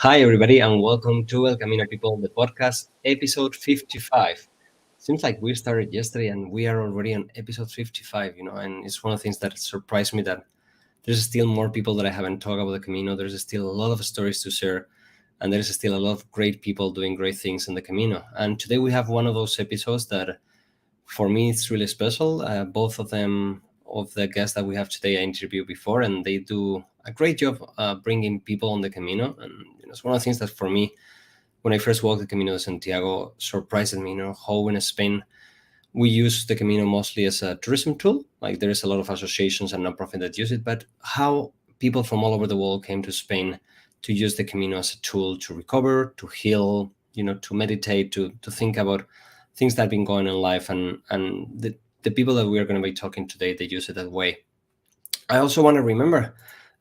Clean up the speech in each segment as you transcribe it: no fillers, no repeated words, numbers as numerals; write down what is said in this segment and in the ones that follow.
Hi, everybody, and welcome to El Camino People, the podcast, episode 55. Seems like we started yesterday and we are already on episode 55, and it's one of the things that surprised me that there's still more people that I haven't talked about the Camino. There's still a lot of stories to share, and there's still a lot of great people doing great things in the Camino. And today we have one of those episodes that, for me, it's really special. Both of them, of the guests that we have today, I interviewed before, and they do a great job bringing people on the Camino. And it's one of the things that, for me, when I first walked the Camino de Santiago, surprised me. How in Spain we use the Camino mostly as a tourism tool. Like, there is a lot of associations and nonprofit that use it, but how people from all over the world came to Spain to use the Camino as a tool to recover, to heal, to meditate, to think about things that have been going on in life, and the people that we are going to be talking today, they use it that way. I also want to remember,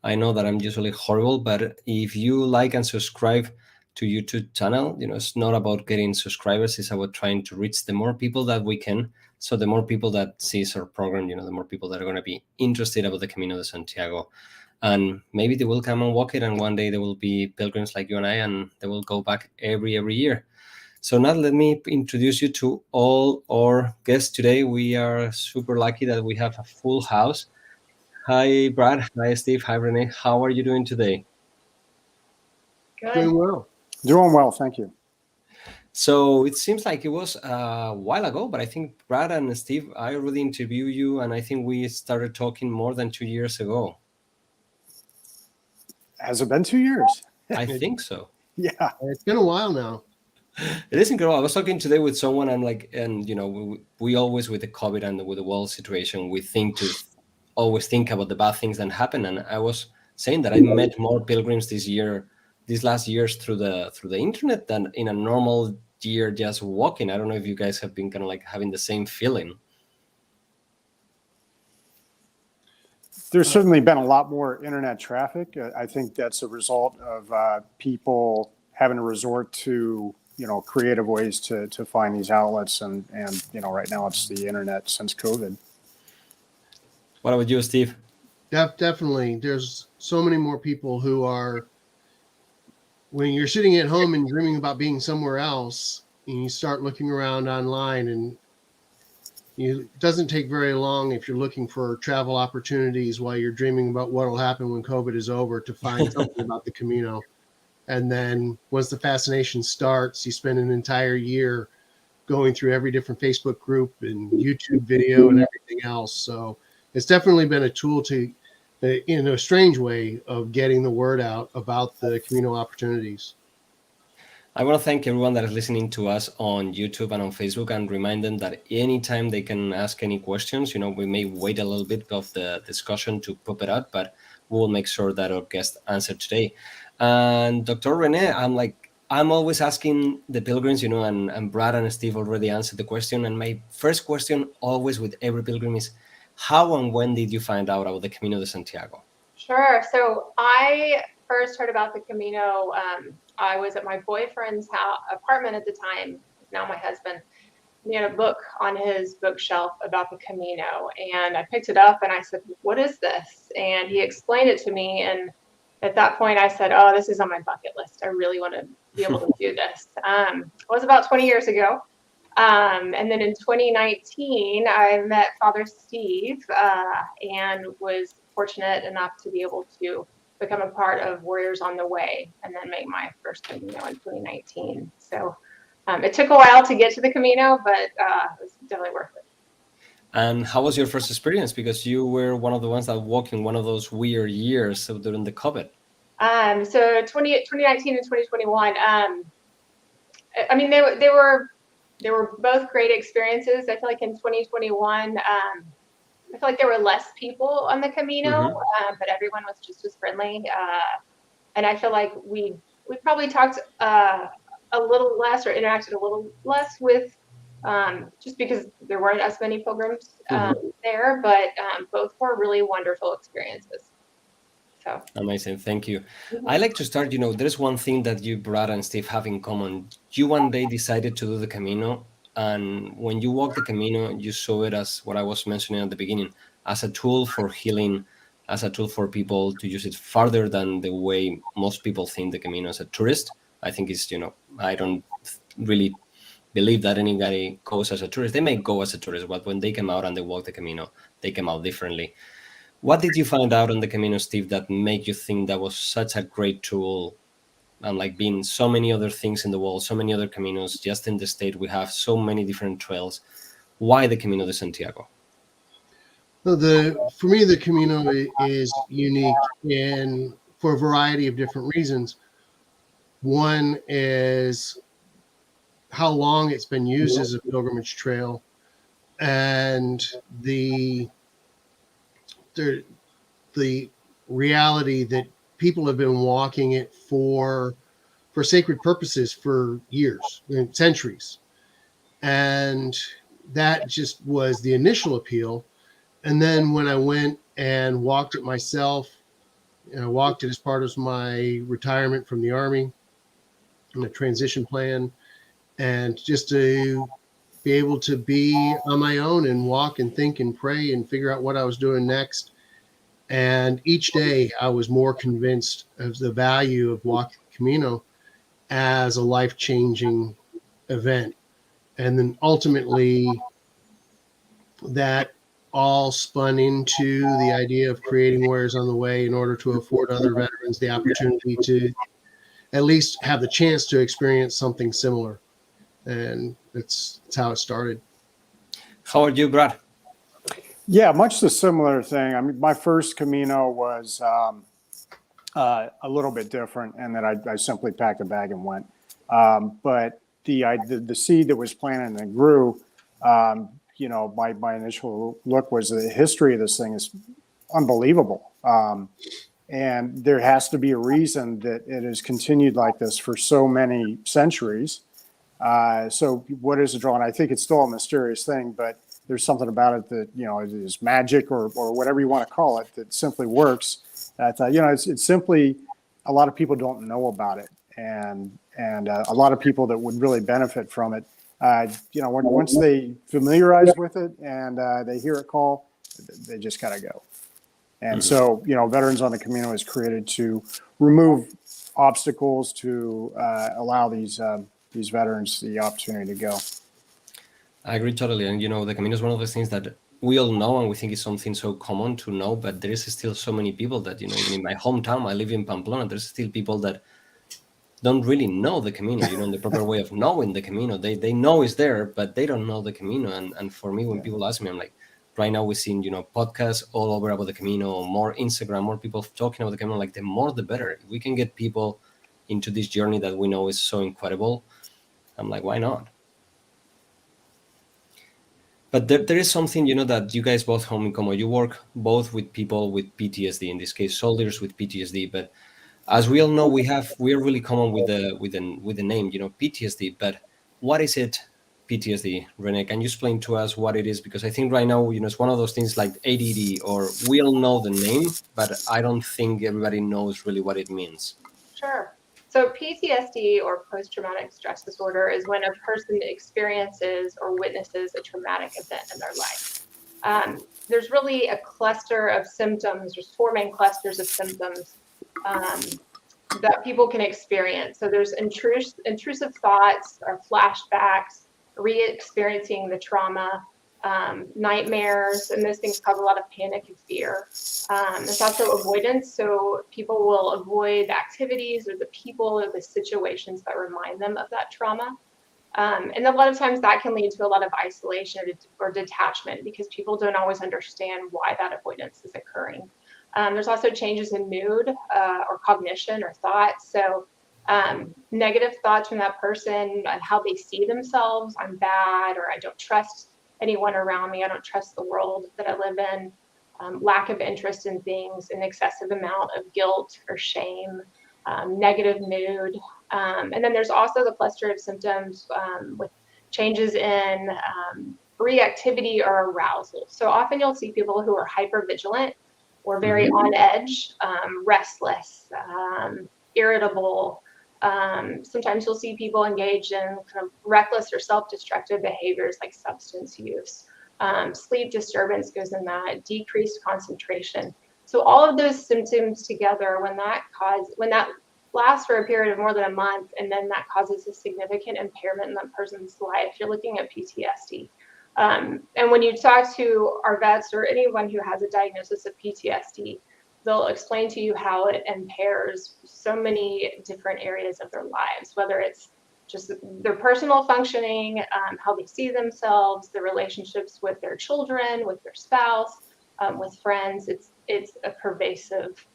I know that I'm usually horrible, but if you like and subscribe to YouTube channel, it's not about getting subscribers, it's about trying to reach the more people that we can. So the more people that sees our program, the more people that are going to be interested about the Camino de Santiago. And maybe they will come and walk it, and one day there will be pilgrims like you and I, and they will go back every year. So now let me introduce you to all our guests today. We are super lucky that we have a full house. Hi, Brad. Hi, Steve. Hi, Renee. How are you doing today? Good. Doing well. Doing well, thank you. So it seems like it was a while ago, but I think Brad and Steve, I already interviewed you, and I think we started talking more than 2 years ago. Has it been 2 years? I think so. Yeah. It's been a while now. It is incredible. I was talking today with someone, and we always, with the COVID and with the world situation, we always think about the bad things that happen. And I was saying that I met more pilgrims these last years through the internet than in a normal year just walking. I don't know if you guys have been kind of like having the same feeling. There's certainly been a lot more internet traffic. I think that's a result of people having to resort to creative ways to find these outlets, and right now it's the internet since COVID. What about you, Steve? Definitely. There's so many more people who are, when you're sitting at home and dreaming about being somewhere else, and you start looking around online, and it doesn't take very long if you're looking for travel opportunities while you're dreaming about what will happen when COVID is over to find something about the Camino. And then once the fascination starts, you spend an entire year going through every different Facebook group and YouTube video and everything else. So it's definitely been a tool to, in a strange way, of getting the word out about the Camino opportunities. I want to thank everyone that is listening to us on YouTube and on Facebook, and remind them that anytime they can ask any questions. We may wait a little bit of the discussion to pop it out, but we'll make sure that our guest answer today. And Dr. Renee, I'm always asking the pilgrims, and Brad and Steve already answered the question. And my first question always with every pilgrim is, how and when did you find out about the Camino de Santiago? Sure. So I first heard about the Camino. I was at my boyfriend's apartment at the time, now my husband. He had a book on his bookshelf about the Camino, and I picked it up and I said, "What is this?" And he explained it to me, and at that point I said, "Oh, this is on my bucket list. I really want to be able to do this." It was about 20 years ago. And then in 2019, I met Father Steve and was fortunate enough to be able to become a part of Warriors on the Way, and then make my first Camino in 2019. So it took a while to get to the Camino, but it was definitely worth it. And how was your first experience? Because you were one of the ones that walked in one of those weird years during the COVID. So 2019 and 2021. I mean, they were both great experiences. I feel like in 2021, I feel like there were less people on the Camino, but everyone was just as friendly. And I feel like we probably talked a little less or interacted a little less with, just because there weren't as many pilgrims there, but both were really wonderful experiences. So amazing. Thank you. I like to start, there's one thing that you, Brad and Steve, have in common. You one day decided to do the Camino, and when you walk the Camino, you saw it as what I was mentioning at the beginning, as a tool for healing as a tool for people to use it farther than the way most people think the Camino as a tourist. I think it's, I don't really believe that anybody goes as a tourist. They may go as a tourist, but when they come out and they walk the Camino, they come out differently. What did you find out on the Camino, Steve, that made you think that was such a great tool? And like being so many other things in the world, so many other Caminos, just in the state, we have so many different trails. Why the Camino de Santiago? So for me, the Camino is unique and for a variety of different reasons. One is how long it's been used as a pilgrimage trail, and the reality that people have been walking it for sacred purposes for years, centuries. And that just was the initial appeal. And then when I went and walked it myself, and I walked it as part of my retirement from the Army and the transition plan, and just to be able to be on my own and walk and think and pray and figure out what I was doing next. And each day I was more convinced of the value of walking the Camino as a life-changing event. And then ultimately that all spun into the idea of creating Warriors on the Way in order to afford other veterans the opportunity to at least have the chance to experience something similar. And that's how it started. How are you, Brad? Yeah, much the similar thing. I mean, my first Camino was a little bit different, and that I simply packed a bag and went. But the seed that was planted and grew, my initial look was the history of this thing is unbelievable. And there has to be a reason that it has continued like this for so many centuries. So what is the draw? And I think it's still a mysterious thing, but there's something about it that, is magic or whatever you want to call it, that simply works. That, it's simply, a lot of people don't know about it. And a lot of people that would really benefit from it, once they familiarize with it and they hear it called, they just got to go. And so, Veterans on the Camino is created to remove obstacles to allow these veterans the opportunity to go. I agree totally. And, the Camino is one of those things that we all know, and we think it's something so common to know, but there is still so many people that, even in my hometown, I live in Pamplona, there's still people that don't really know the Camino, the proper way of knowing the Camino. They know it's there, but they don't know the Camino. And for me, when people ask me, I'm like, right now we're seeing, podcasts all over about the Camino, more Instagram, more people talking about the Camino, like the more the better. If we can get people into this journey that we know is so incredible, I'm like, why not? But there is something, that you guys both have in common. You work both with people with PTSD, in this case, soldiers with PTSD. But as we all know, we are really common with the name, PTSD. But what is it, PTSD? Renee, can you explain to us what it is? Because I think right now, it's one of those things like ADD, or we all know the name, but I don't think everybody knows really what it means. Sure. So PTSD, or post-traumatic stress disorder, is when a person experiences or witnesses a traumatic event in their life. There's really a cluster of symptoms. There's 4 main clusters of symptoms that people can experience. So there's intrusive thoughts or flashbacks, re-experiencing the trauma, nightmares, and those things cause a lot of panic and fear. There's also avoidance, so people will avoid activities or the people or the situations that remind them of that trauma. And a lot of times that can lead to a lot of isolation or detachment because people don't always understand why that avoidance is occurring. There's also changes in mood or cognition or thoughts. So negative thoughts from that person and how they see themselves, I'm bad, or I don't trust anyone around me, I don't trust the world that I live in, lack of interest in things, an excessive amount of guilt or shame, negative mood. And then there's also the cluster of symptoms with changes in reactivity or arousal. So often you'll see people who are hypervigilant or very on edge, restless, irritable. Sometimes you'll see people engage in kind of reckless or self-destructive behaviors like substance use. Sleep disturbance goes in that, decreased concentration. So all of those symptoms together, when that lasts for a period of more than a month, and then that causes a significant impairment in that person's life, you're looking at PTSD. And when you talk to our vets or anyone who has a diagnosis of PTSD, they'll explain to you how it impairs so many different areas of their lives, whether it's just their personal functioning, how they see themselves, their relationships with their children, with their spouse, with friends. It's a pervasive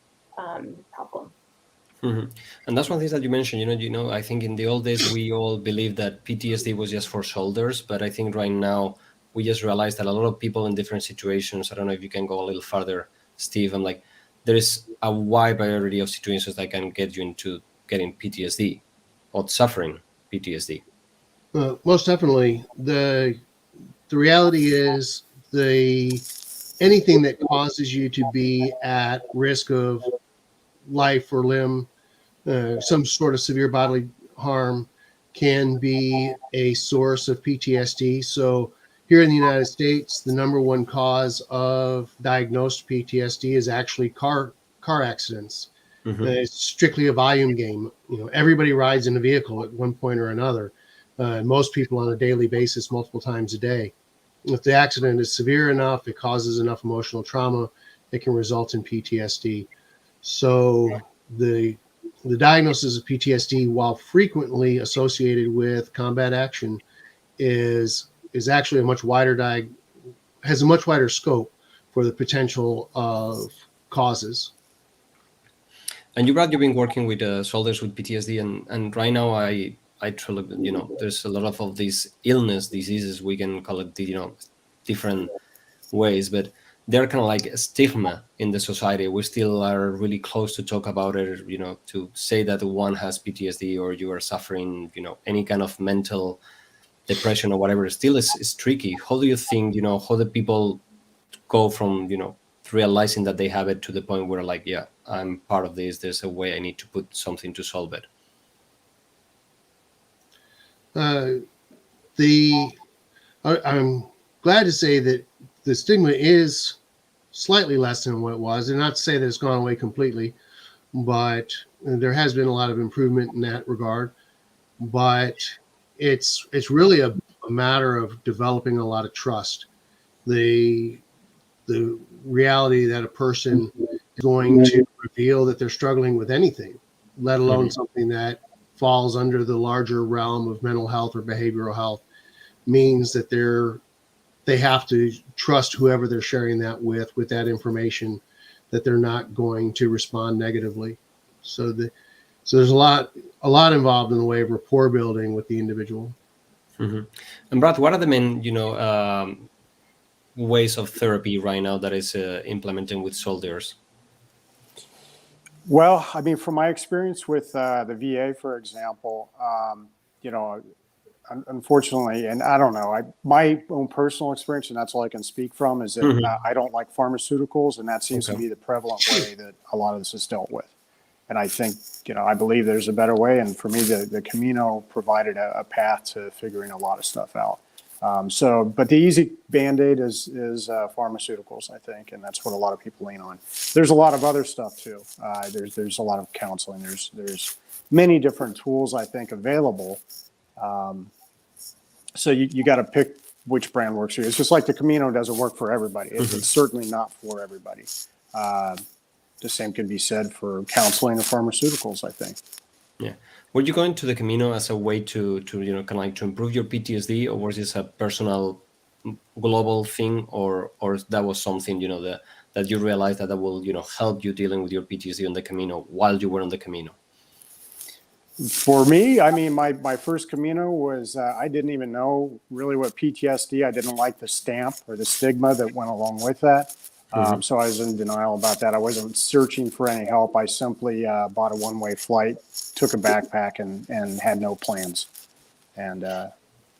problem. Mm-hmm. And that's one thing that you mentioned. I think in the old days we all believed that PTSD was just for soldiers, but I think right now we just realized that a lot of people in different situations. I don't know if you can go a little further, Steve. I'm like, there is a wide variety of situations that can get you into getting PTSD or suffering PTSD. Most definitely. The reality is anything that causes you to be at risk of life or limb, some sort of severe bodily harm, can be a source of PTSD. So here in the United States, the number one cause of diagnosed PTSD is actually car accidents. Mm-hmm. It's strictly a volume game. Everybody rides in a vehicle at one point or another. Most people on a daily basis, multiple times a day. If the accident is severe enough, it causes enough emotional trauma, it can result in PTSD. So the diagnosis of PTSD, while frequently associated with combat action, is actually has a much wider scope for the potential of causes. And you've been working with soldiers with PTSD, and right now I truly, there's a lot of these diseases, we can call it, different ways, but they're kind of like a stigma in the society. We still are really close to talk about it, to say that one has PTSD or you are suffering, any kind of mental depression or whatever, still is tricky. How do you think, how the people go from, realizing that they have it to the point where like, yeah, I'm part of this, there's a way I need to put something to solve it? I'm glad to say that the stigma is slightly less than what it was, and not to say that it's gone away completely, but there has been a lot of improvement in that regard. But it's really a matter of developing a lot of trust. The reality that a person is going to reveal that they're struggling with anything, let alone something that falls under the larger realm of mental health or behavioral health, means that they have to trust whoever they're sharing that with that information, that they're not going to respond negatively. So there's a lot involved in the way of rapport building with the individual. Mm-hmm. And Brad, what are the main, ways of therapy right now that is implementing with soldiers? Well, I mean, from my experience with the VA, for example, unfortunately, and I don't know, my own personal experience, and that's all I can speak from, is that I don't like pharmaceuticals, and that seems to be the prevalent way that a lot of this is dealt with. And I think, I believe there's a better way. And for me, the Camino provided a path to figuring a lot of stuff out. But the easy Band-Aid is pharmaceuticals, I think, and that's what a lot of people lean on. There's a lot of other stuff too. There's a lot of counseling. There's many different tools, I think, available. So you got to pick which brand works for you. It's just like the Camino doesn't work for everybody. It's certainly not for everybody. The same can be said for counseling or pharmaceuticals, I think. Yeah. Were you going to the Camino as a way to kind of like to improve your PTSD, or was this a personal global thing, or that was something, that you realized that will, help you dealing with your PTSD on the Camino while you were on the Camino? For me, I mean, my first Camino was, I didn't even know really what PTSD, I didn't like the stamp or the stigma that went along with that. So I was in denial about that. I wasn't searching for any help. I simply bought a one-way flight, took a backpack, and had no plans. And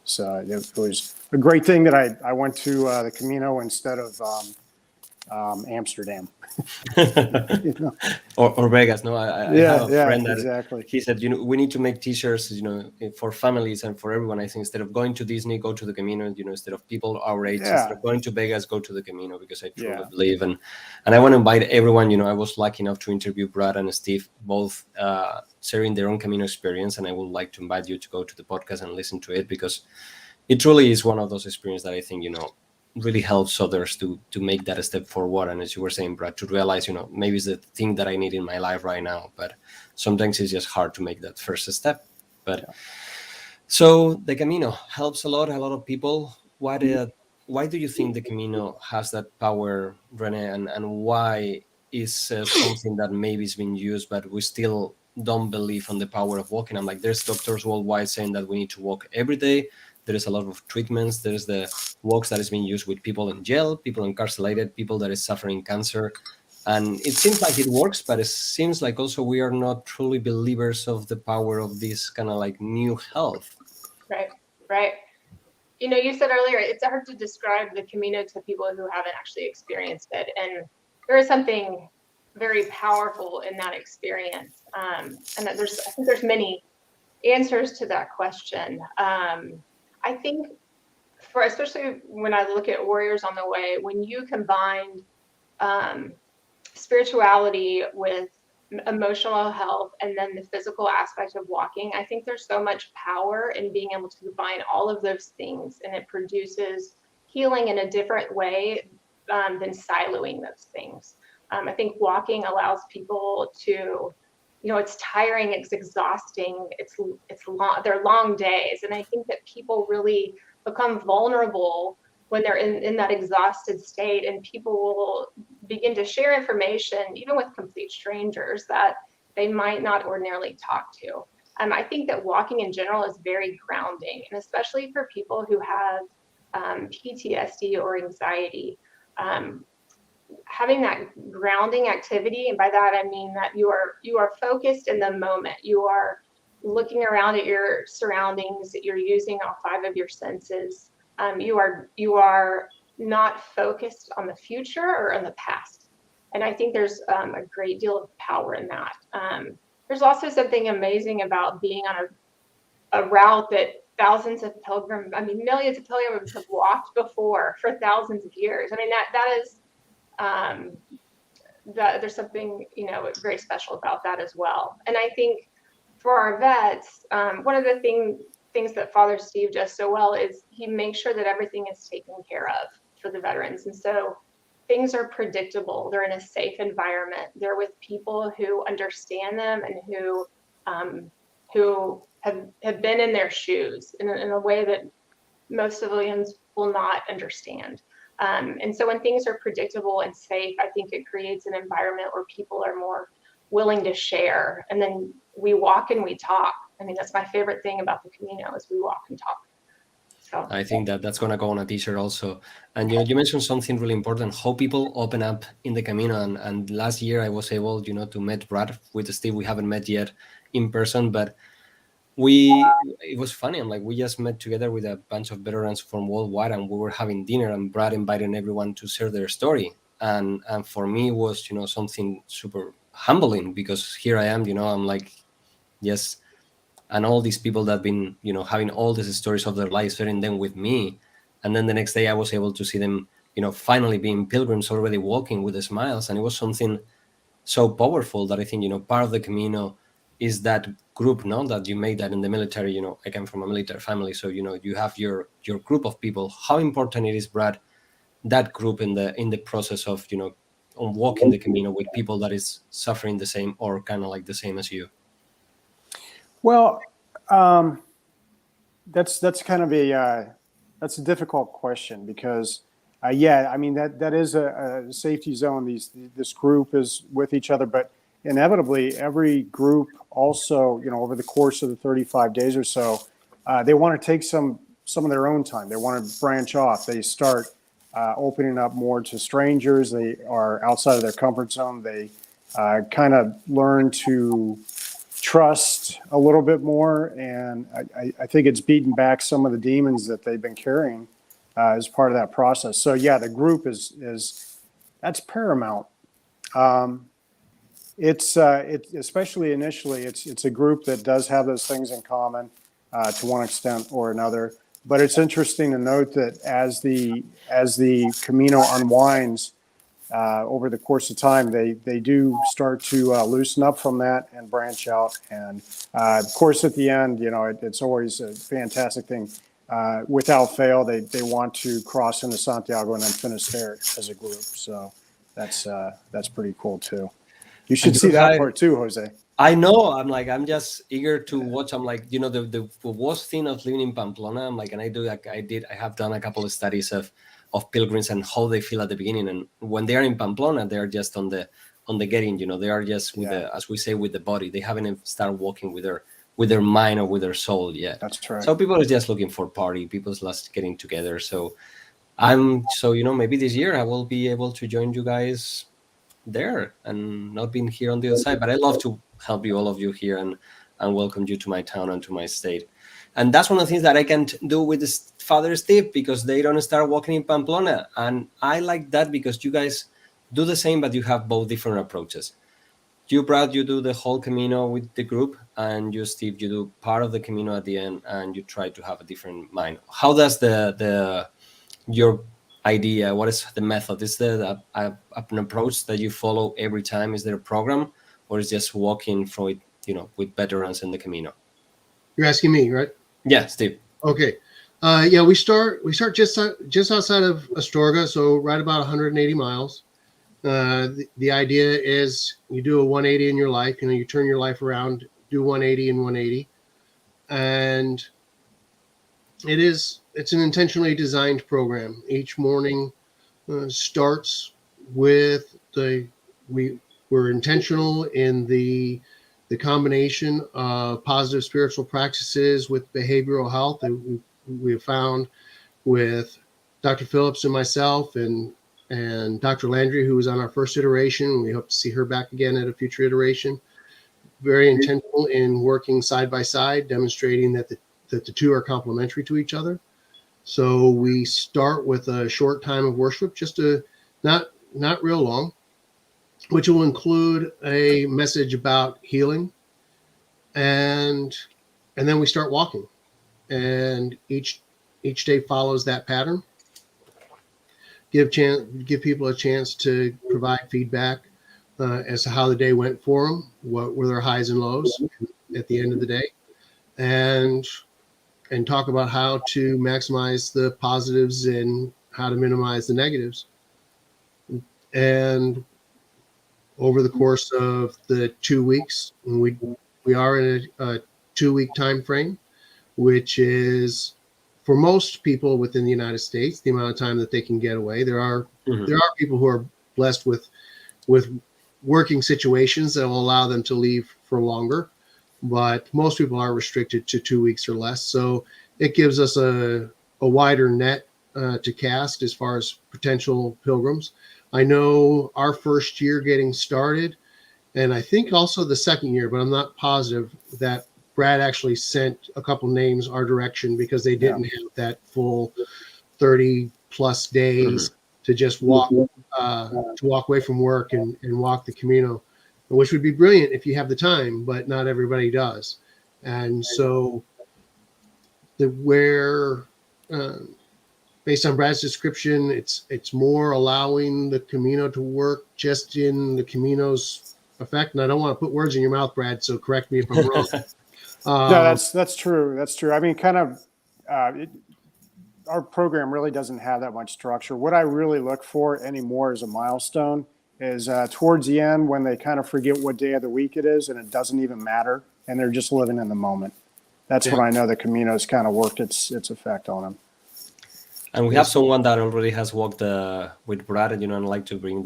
so it was a great thing that I went to the Camino instead of Amsterdam. or Vegas. No, I have a friend that exactly. he said, we need to make T-shirts, for families and for everyone. I think instead of going to Disney, go to the Camino. Instead of people our age, instead of going to Vegas, go to the Camino, because I truly believe. And I want to invite everyone. I was lucky enough to interview Brad and Steve, both sharing their own Camino experience, and I would like to invite you to go to the podcast and listen to it, because it truly is one of those experiences that I think really helps others to make that a step forward. And as you were saying, Brad, to realize, maybe it's the thing that I need in my life right now, but sometimes it's just hard to make that first step. But so the Camino helps a lot of people. Why do you think the Camino has that power, Renee, and why is something that maybe is being used, but we still don't believe on the power of walking? I'm like, there's doctors worldwide saying that we need to walk every day. There is a lot of treatments. There's the walks that is being used with people in jail, people incarcerated, people that is suffering cancer. And it seems like it works, but it seems like also we are not truly believers of the power of this kind of like new health. Right. You said earlier, it's hard to describe the Camino to people who haven't actually experienced it. And there is something very powerful in that experience. And that I think there's many answers to that question. I think especially when I look at Warriors on the Way, when you combine spirituality with emotional health and then the physical aspect of walking, I think there's so much power in being able to combine all of those things, and it produces healing in a different way than siloing those things. I think walking allows people to, it's tiring, it's exhausting, it's long, they're long days. And I think that people really become vulnerable when they're in that exhausted state, and people will begin to share information, even with complete strangers, that they might not ordinarily talk to. I think that walking in general is very grounding, and especially for people who have PTSD or anxiety. Having that grounding activity, and by that I mean that you are focused in the moment. You are looking around at your surroundings. You're using all 5 of your senses. You are not focused on the future or on the past. And I think there's a great deal of power in that. There's also something amazing about being on a route that millions of pilgrims have walked before for thousands of years. I mean, that is that there's something very special about that as well. And I think for our vets, one of the things that Father Steve does so well is he makes sure that everything is taken care of for the veterans. And so things are predictable. They're in a safe environment. They're with people who understand them and who have been in their shoes in a way that most civilians will not understand. And so when things are predictable and safe, I think it creates an environment where people are more willing to share. And then we walk and we talk. I mean, that's my favorite thing about the Camino is we walk and talk. So I think that's going to go on a t-shirt also. And you mentioned something really important, how people open up in the Camino. And last year I was able, to meet Brad with Steve. We haven't met yet in person, but it was funny. I'm like, we just met together with a bunch of veterans from worldwide, and we were having dinner, and Brad invited everyone to share their story. And for me it was, something super humbling, because here I am, I'm like, yes. And all these people that have been, having all these stories of their lives, sharing them with me. And then the next day I was able to see them, finally being pilgrims, already walking with the smiles. And it was something so powerful that I think, part of the Camino is that group, that you made that in the military. I come from a military family. So, you have your group of people. How important it is, Brad, that group in the process of, on walking the Camino with people that is suffering the same or kind of like the same as you? Well, that's kind of that's a difficult question, because I mean that is a safety zone. This group is with each other, but inevitably every group also, over the course of the 35 days or so, they want to take some of their own time. They want to branch off. They start opening up more to strangers. They are outside of their comfort zone. They kind of learn to trust a little bit more, and I think it's beaten back some of the demons that they've been carrying as part of that process. So yeah, the group is That's paramount. It's especially initially, it's a group that does have those things in common to one extent or another. But it's interesting to note that as the Camino unwinds over the course of time, they do start to loosen up from that and branch out. And of course, at the end, it's always a fantastic thing. Without fail, they want to cross into Santiago and then finish there as a group. So that's pretty cool too. You should see that part too, Jose. I know. I'm just eager to watch. I'm like, the worst thing of living in Pamplona. I'm like, and I have done a couple of studies of pilgrims and how they feel at the beginning. And when they are in Pamplona, they are just on the getting, they are just with as we say, with the body. They haven't started walking with their mind or with their soul yet. That's right. So people are just looking for party. People's just getting together. So maybe this year I will be able to join you guys there and not being here on the other side. But I love to help you, all of you here, and welcome you to my town and to my state. And that's one of the things that I can do with this Father Steve, because they don't start walking in Pamplona. And I like that because you guys do the same, but you have both different approaches. You, Brad, you do the whole Camino with the group, and you, Steve, you do part of the Camino at the end, and you try to have a different mind. How does your idea, what is the method? Is there an approach that you follow every time? Is there a program, or is just walking through it, with veterans in the Camino? You're asking me, right? Yeah, Steve. Okay. We start just outside of Astorga, so right about 180 miles. The idea is you do a 180 in your life. You turn your life around, do 180 and 180, and it's an intentionally designed program. Each morning starts with we're intentional in the combination of positive spiritual practices with behavioral health that we have found with Dr. Phillips and myself and Dr. Landry, who was on our first iteration. We hope to see her back again at a future iteration. Very intentional in working side by side, demonstrating that the two are complementary to each other. So we start with a short time of worship, just not real long, which will include a message about healing, and then we start walking, and each day follows that pattern. Give people a chance to provide feedback as to how the day went for them, what were their highs and lows at the end of the day, and talk about how to maximize the positives and how to minimize the negatives. And over the course of the 2 weeks, we are in a 2-week time frame, which is for most people within the United States the amount of time that they can get away. There are people who are blessed with working situations that will allow them to leave for longer, but most people are restricted to 2 weeks or less. So it gives us a wider net to cast as far as potential pilgrims. I know our first year getting started, and I think also the second year, but I'm not positive, that Brad actually sent a couple names our direction because they didn't have that full 30 plus days to just walk away from work and walk the Camino, which would be brilliant if you have the time, but not everybody does. And so based on Brad's description, it's more allowing the Camino to work just in the Camino's effect. And I don't want to put words in your mouth, Brad, so correct me if I'm wrong. No, that's true. That's true. I mean, our program really doesn't have that much structure. What I really look for anymore as a milestone is towards the end when they kind of forget what day of the week it is and it doesn't even matter and they're just living in the moment. That's when I know the Camino's kind of worked its effect on them. And we have someone that already has walked with Brad, and I'd like to bring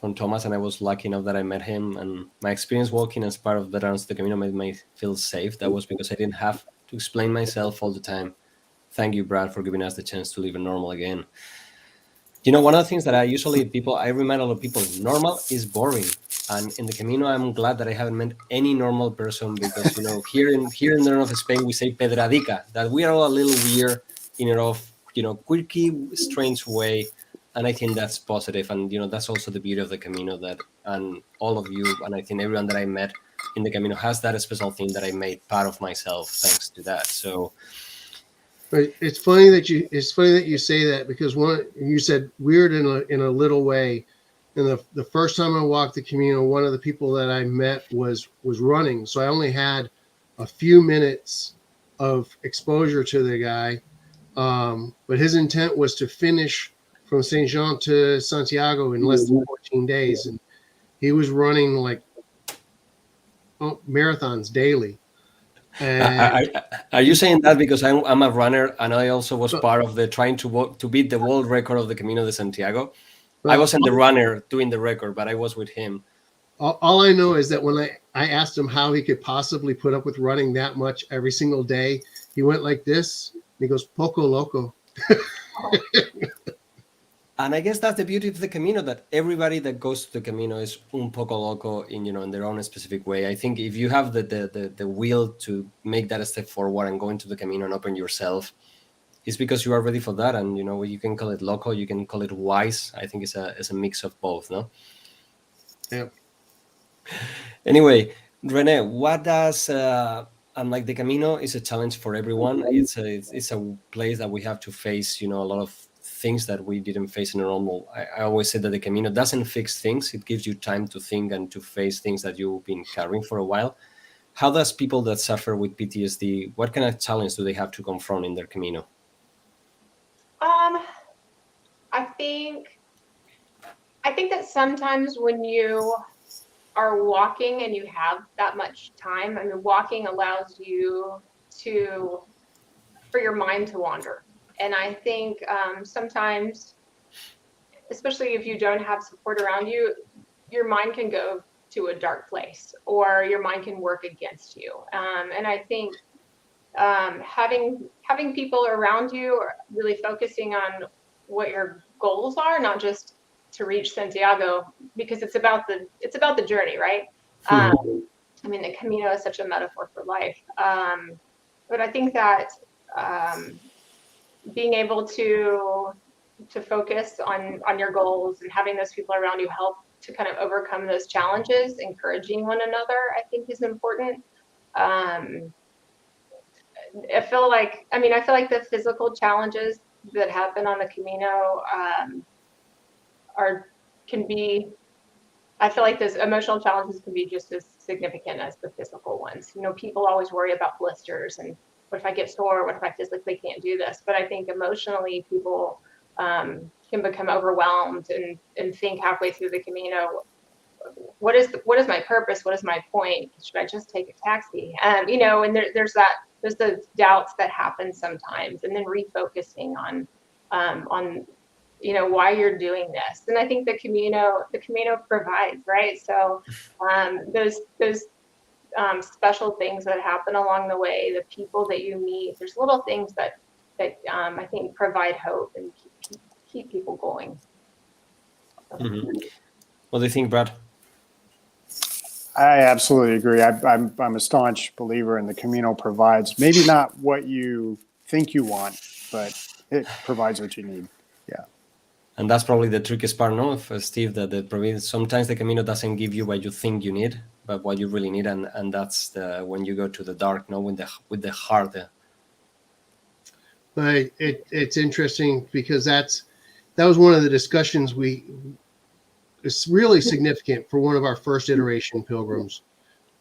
from Thomas, and I was lucky enough that I met him, and my experience walking as part of Veterans of the Camino made me feel safe. That was because I didn't have to explain myself all the time. Thank you, Brad, for giving us the chance to live in normal again. One of the things that I remind a lot of people, normal is boring. And in the Camino, I'm glad that I haven't met any normal person because, here in the north of Spain, we say pedradica, that we are all a little weird in our quirky, strange way. And I think that's positive, and that's also the beauty of the Camino, that and all of you, and I think everyone that I met in the Camino has that special thing that I made part of myself thanks to that. So But it's funny that you say that, because you said weird in a little way. And the first time I walked the Camino, one of the people that I met was running, so I only had a few minutes of exposure to the guy. But his intent was to finish from Saint Jean to Santiago in less than 14 days, and he was running like marathons daily. And are you saying that because I'm a runner and I also was part of the trying to beat the world record of the Camino de Santiago? I wasn't the runner doing the record, but I was with him. All I know is that when I asked him how he could possibly put up with running that much every single day, he went like this. And he goes, "Poco loco." And I guess that's the beauty of the Camino, that everybody that goes to the Camino is un poco loco in their own specific way. I think if you have the will to make that a step forward and go into the Camino and open yourself, it's because you are ready for that. And you can call it loco, you can call it wise. I think it's a mix of both, no? Yeah. Anyway, Renee, what does and like the Camino is a challenge for everyone. It's a place that we have to face, a lot of things that we didn't face in a normal. I always say that the Camino doesn't fix things. It gives you time to think and to face things that you've been carrying for a while. How does people that suffer with PTSD, what kind of challenge do they have to confront in their Camino? I think that sometimes when you are walking and you have that much time, I mean, walking allows you for your mind to wander. And I think sometimes, especially if you don't have support around you, your mind can go to a dark place, or your mind can work against you. And I think having people around you, really focusing on what your goals are, not just to reach Santiago, because it's about the journey, right? I mean, the Camino is such a metaphor for life. But I think that being able to focus on your goals and having those people around you help to kind of overcome those challenges, encouraging one another, I think is important. I feel like the physical challenges that happen on the Camino I feel like those emotional challenges can be just as significant as the physical ones. People always worry about blisters and what if I get sore? What if I physically can't do this? But I think emotionally people can become overwhelmed and think halfway through the Camino, what is my purpose? What is my point? Should I just take a taxi? And there's those doubts that happen sometimes, and then refocusing on why you're doing this. And I think the Camino provides, right? So those special things that happen along the way, the people that you meet, there's little things that I think provide hope and keep people going. Mm-hmm. What do you think, Brad? I absolutely agree. I'm a staunch believer in the Camino provides, maybe not what you think you want, but it provides what you need. Yeah. And that's probably the trickiest part, no, Steve, that sometimes the Camino doesn't give you what you think you need, but what you really need, and that's when you go to the dark, no, with the heart. But it's interesting because that was one of the discussions it's really significant for one of our first iteration pilgrims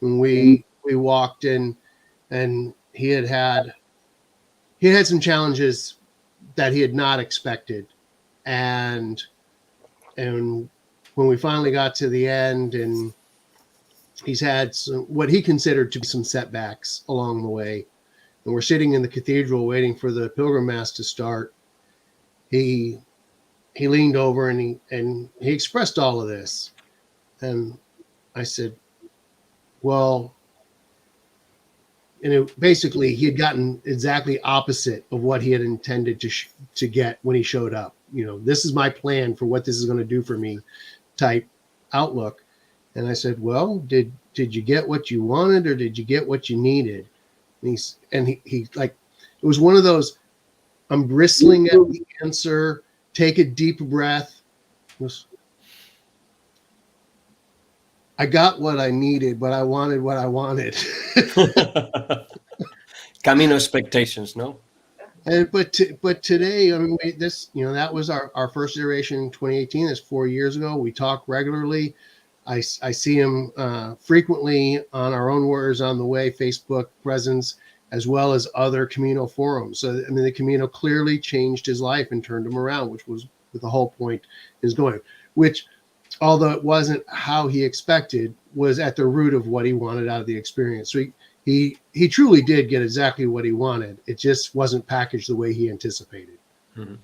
when we walked in, and he had some challenges that he had not expected. And when we finally got to the end, and he's had what he considered to be some setbacks along the way, and we're sitting in the cathedral waiting for the pilgrim mass to start, he leaned over and he expressed all of this. And I said, well, and basically he had gotten exactly opposite of what he had intended to get when he showed up. This is my plan for what this is going to do for me type outlook. And I said, well, did you get what you wanted, or did you get what you needed? And he like, it was one of those, I'm bristling at the answer take a deep breath. I got what I needed, but I wanted what I wanted. Camino expectations, no? But today, I mean, that was our first iteration in 2018. That's 4 years ago. We talk regularly. I see him frequently on our own Warriors on the Way Facebook presence, as well as other Camino forums. So, I mean, the Camino clearly changed his life and turned him around, which was what the whole point is going. Which, although it wasn't how he expected, was at the root of what he wanted out of the experience. So he truly did get exactly what he wanted. It just wasn't packaged the way he anticipated. Mm-hmm.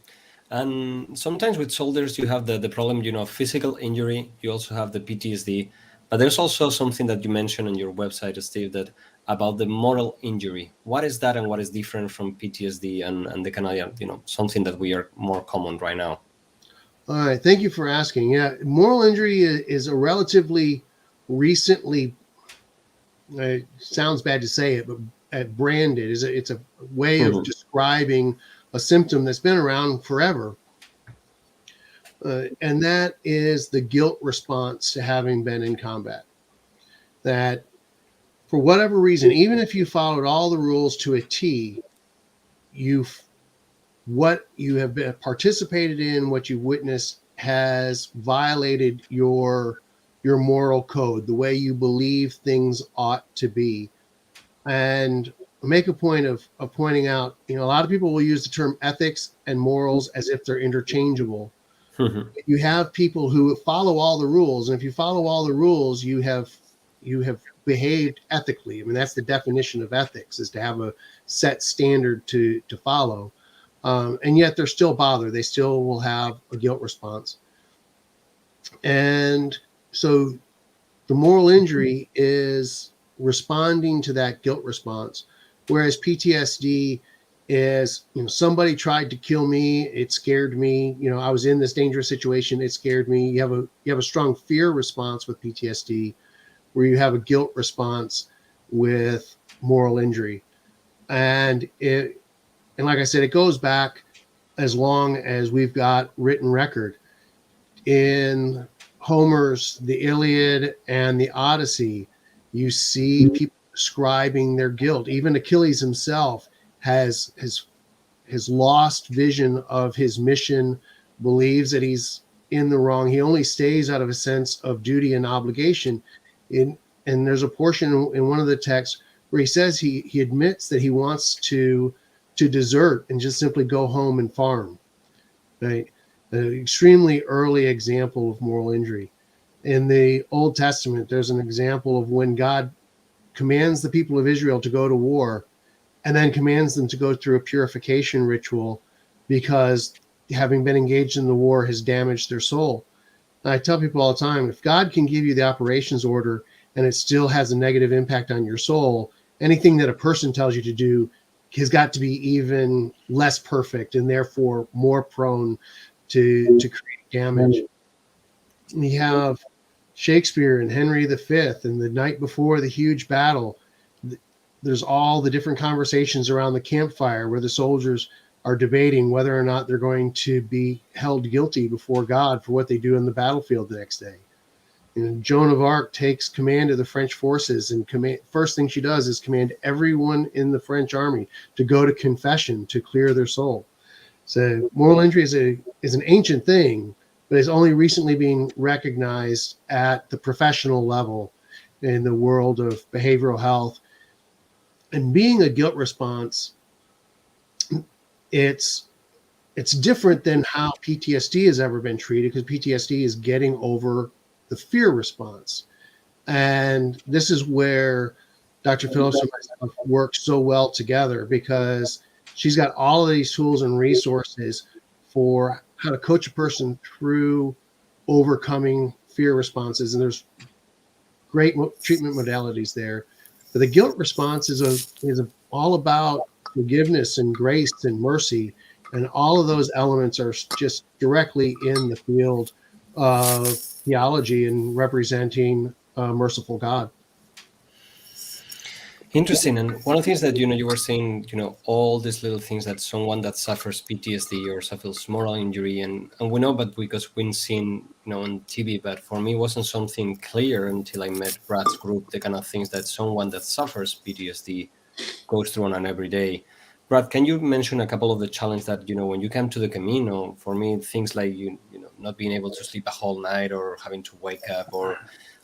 And sometimes with soldiers, you have the problem, physical injury. You also have the PTSD. But there's also something that you mentioned on your website, Steve, that about the moral injury. What is that, and what is different from PTSD and the Canadian, something that we are more common right now? All right. Thank you for asking. Yeah. Moral injury is a relatively recently, it sounds bad to say it, but branded. It's a way of describing a symptom that's been around forever. And that is the guilt response to having been in combat. That for whatever reason, even if you followed all the rules to a T, what you have been participated in, what you witnessed, has violated your moral code, the way you believe things ought to be. And make a point of pointing out, a lot of people will use the term ethics and morals as if they're interchangeable. You have people who follow all the rules, and if you follow all the rules, you have behaved ethically. I mean, that's the definition of ethics, is to have a set standard to follow. And yet they're still bothered. They still will have a guilt response. And so the moral injury is responding to that guilt response, whereas PTSD is, somebody tried to kill me. It scared me. I was in this dangerous situation. It scared me. You have a strong fear response with PTSD, where you have a guilt response with moral injury. And like I said, it goes back as long as we've got written record. In Homer's The Iliad and the Odyssey, you see people describing their guilt. Even Achilles himself has lost vision of his mission, believes that he's in the wrong. He only stays out of a sense of duty and obligation. And there's a portion in one of the texts where he says he admits that he wants to desert and just simply go home and farm. Right? An extremely early example of moral injury. In the Old Testament, there's an example of when God commands the people of Israel to go to war, and then commands them to go through a purification ritual because having been engaged in the war has damaged their soul. And I tell people all the time, if God can give you the operations order and it still has a negative impact on your soul, anything that a person tells you to do has got to be even less perfect and therefore more prone to create damage. We have Shakespeare and Henry V and the night before the huge battle. There's all the different conversations around the campfire where the soldiers are debating whether or not they're going to be held guilty before God for what they do in the battlefield the next day. Joan of Arc takes command of the French forces, and first thing she does is command everyone in the French army to go to confession to clear their soul. So moral injury is an ancient thing, but is only recently being recognized at the professional level in the world of behavioral health. And being a guilt response, it's different than how PTSD has ever been treated, because PTSD is getting over the fear response. And this is where Dr. Phillips and myself work so well together, because she's got all of these tools and resources for how to coach a person through overcoming fear responses. And there's great treatment modalities there. But the guilt response is all about forgiveness and grace and mercy. And all of those elements are just directly in the field of theology and representing a merciful God. Interesting. And one of the things that, you were saying, all these little things that someone that suffers PTSD or suffers moral injury, and we know, but because we've seen, on TV, but for me, it wasn't something clear until I met Brad's group, the kind of things that someone that suffers PTSD goes through on an everyday. Brad, can you mention a couple of the challenges that, when you come to the Camino, for me, things like, not being able to sleep a whole night or having to wake up, or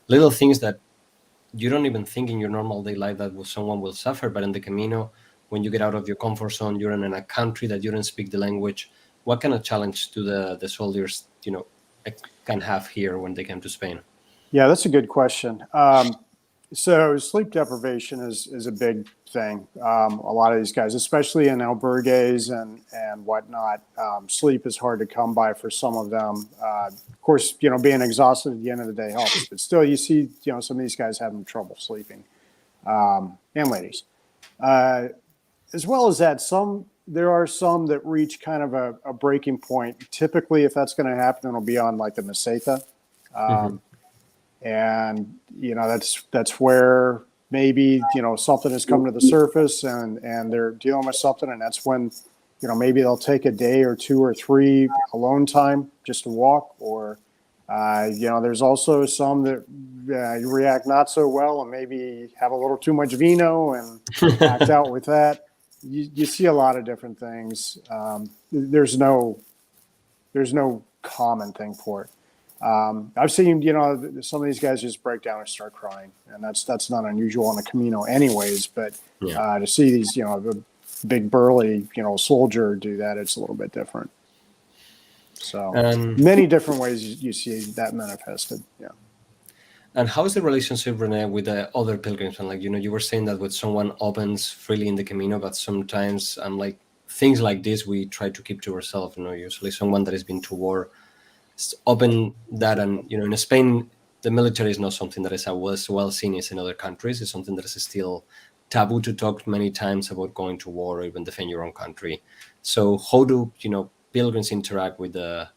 little things that you don't even think in your normal day life that someone will suffer, but in the Camino, when you get out of your comfort zone, you're in a country that you don't speak the language. What kind of challenge do the soldiers, can have here when they come to Spain? Yeah, that's a good question. So sleep deprivation is a big thing. A lot of these guys, especially in albergues and whatnot, sleep is hard to come by for some of them. Of course, being exhausted at the end of the day helps, but still you see, some of these guys having trouble sleeping, and ladies. As well as that, there are some that reach kind of a breaking point. Typically, if that's going to happen, it'll be on like the Meseta. And that's where maybe something has come to the surface and they're dealing with something, and that's when maybe they'll take a day or 2 or 3 alone time just to walk, or there's also some that react not so well and maybe have a little too much vino and act out with that. You see a lot of different things. There's no common thing for it. I've seen, some of these guys just break down and start crying, and that's not unusual on the Camino anyways, but to see these, the big burly, soldier do that, it's a little bit different. So many different ways you see that manifested. Yeah. And how is the relationship, Renee, with the other pilgrims? And like, you were saying that when someone opens freely in the Camino, but sometimes things like this, we try to keep to ourselves, usually someone that has been to war, open that. And in Spain the military is not something that is as well seen as in other countries. It's something that is still taboo to talk many times about going to war or even defend your own country. So how do pilgrims interact with the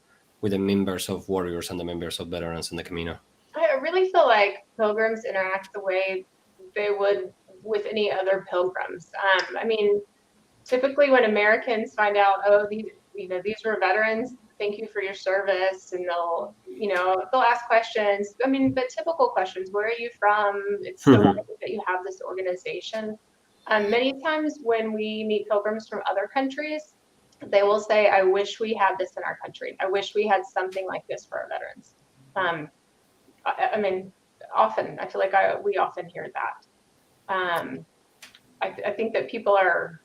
members of warriors and the members of veterans in the Camino? I really feel like pilgrims interact the way they would with any other pilgrims. Typically when Americans find out, these were veterans, thank you for your service, and they'll ask questions. But typical questions: where are you from? It's so nice that you have this organization. Many times when we meet pilgrims from other countries, they will say, "I wish we had this in our country. I wish we had something like this for our veterans." Often I feel like we often hear that. I think that people are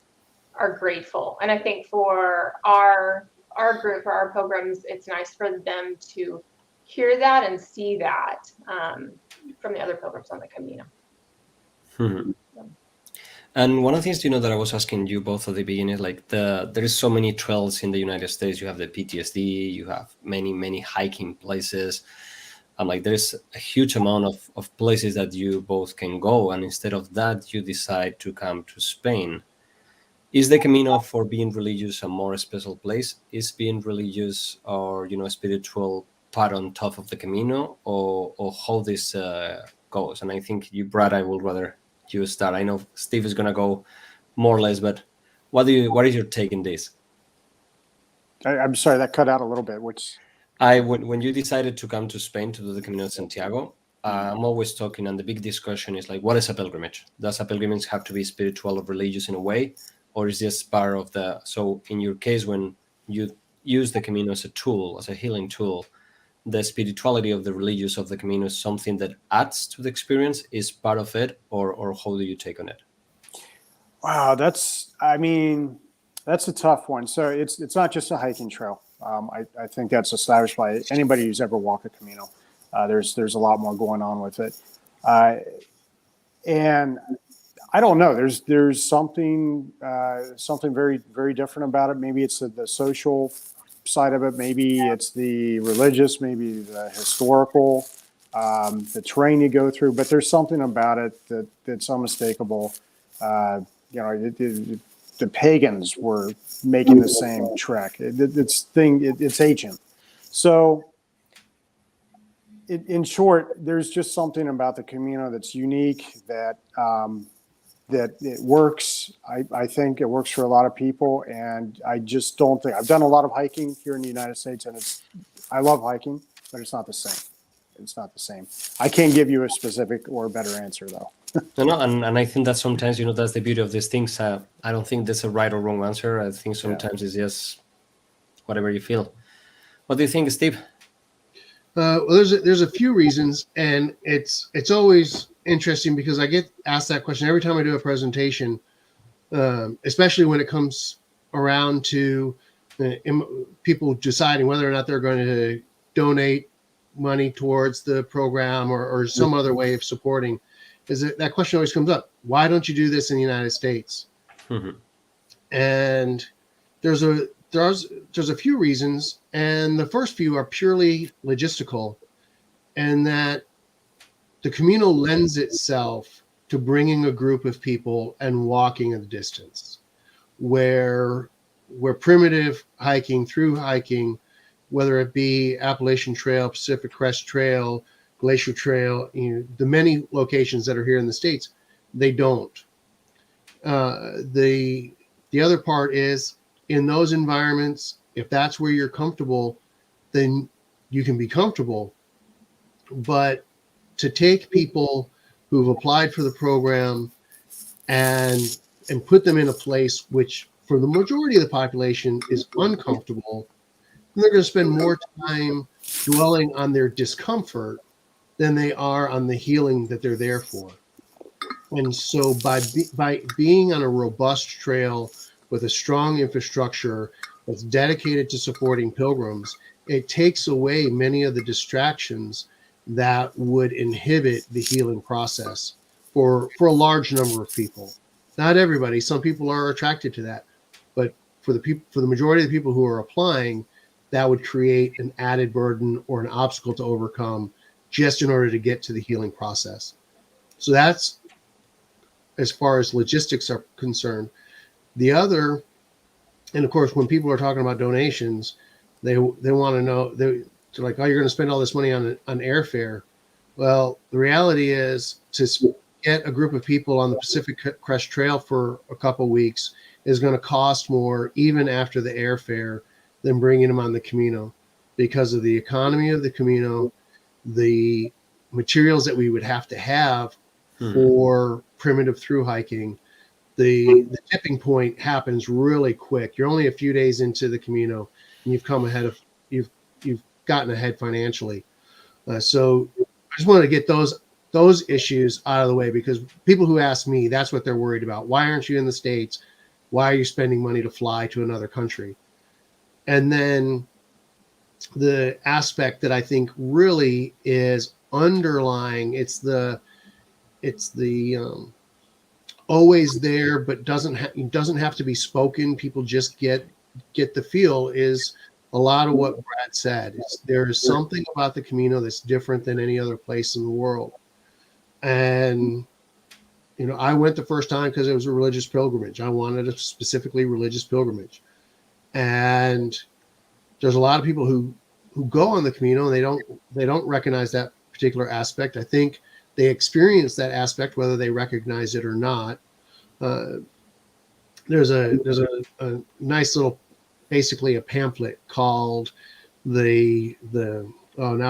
grateful, and I think for our group, for our pilgrims, it's nice for them to hear that and see that from the other pilgrims on the Camino. And one of the things that I was asking you both at the beginning, like there is so many trails in the United States. You have the PTSD, you have many hiking places. There's a huge amount of places that you both can go, and instead of that, you decide to come to Spain. Is the Camino, for being religious, a more special place? Is being religious or spiritual part on top of the Camino, or how this goes? And I think you, Brad, I would rather you start. I know Steve is gonna go more or less, but what is your take in this? I'm sorry, that cut out a little bit. When you decided to come to Spain to do the Camino de Santiago, I'm always talking, and the big discussion is like, what is a pilgrimage? Does a pilgrimage have to be spiritual or religious in a way, or is this part of the? So in your case, when you use the Camino as a tool, as a healing tool, the spirituality of the religious of the Camino is something that adds to the experience, is part of it, or how do you take on it? Wow, that's a tough one. So it's not just a hiking trail. I think that's established by anybody who's ever walked a Camino. There's a lot more going on with it, and I don't know. There's something very very different about it. Maybe it's the social side of it. Maybe it's the religious. Maybe the historical, the terrain you go through. But there's something about it that's unmistakable. The pagans were making the same trek. It's ancient. So, in short, there's just something about the Camino that's unique, that that it works. I think it works for a lot of people, and I just don't think I've done a lot of hiking here in the United States, and I love hiking, but it's not the same. It's not the same. I can't give you a specific or a better answer though. No, and I think that sometimes, that's the beauty of these things. I don't think there's a right or wrong answer. I think sometimes it's just whatever you feel. What do you think, Steve? Well, there's a few reasons, and it's always interesting because I get asked that question every time I do a presentation, especially when it comes around to people deciding whether or not they're going to donate money towards the program or some other way of supporting. Is that question always comes up? Why don't you do this in the United States? Mm-hmm. And there's a few reasons, and the first few are purely logistical, and that the Camino lends itself to bringing a group of people and walking a distance, where primitive hiking, through hiking, whether it be Appalachian Trail, Pacific Crest Trail, Glacier Trail, the many locations that are here in the States, they don't. The other part is, in those environments, if that's where you're comfortable, then you can be comfortable. But to take people who've applied for the program and put them in a place which for the majority of the population is uncomfortable, then they're going to spend more time dwelling on their discomfort than they are on the healing that they're there for. And so by being on a robust trail with a strong infrastructure that's dedicated to supporting pilgrims, it takes away many of the distractions that would inhibit the healing process for a large number of people. Not everybody. Some people are attracted to that, but for the majority of the people who are applying, that would create an added burden or an obstacle to overcome just in order to get to the healing process. So that's as far as logistics are concerned. The other, and of course, when people are talking about donations, they want to know, they're like, oh, you're going to spend all this money on airfare. Well, the reality is, to get a group of people on the Pacific Crest Trail for a couple of weeks is going to cost more, even after the airfare, than bringing them on the Camino, because of the economy of the Camino, the materials that we would have to have for primitive through hiking. The tipping point happens really quick. You're only a few days into the Camino, and you've gotten ahead financially. So I just wanted to get those issues out of the way, because people who ask me, that's what they're worried about. Why aren't you in the States? Why are you spending money to fly to another country? And then the aspect that I think really is underlying, it's the always there, but doesn't have to be spoken. People just get the feel, is a lot of what Brad said. There is something about the Camino that's different than any other place in the world. And I went the first time because it was a religious pilgrimage. I wanted a specifically religious pilgrimage. And there's a lot of people who go on the Camino and they don't recognize that particular aspect. I think they experience that aspect whether they recognize it or not. There's a nice little, basically a pamphlet called now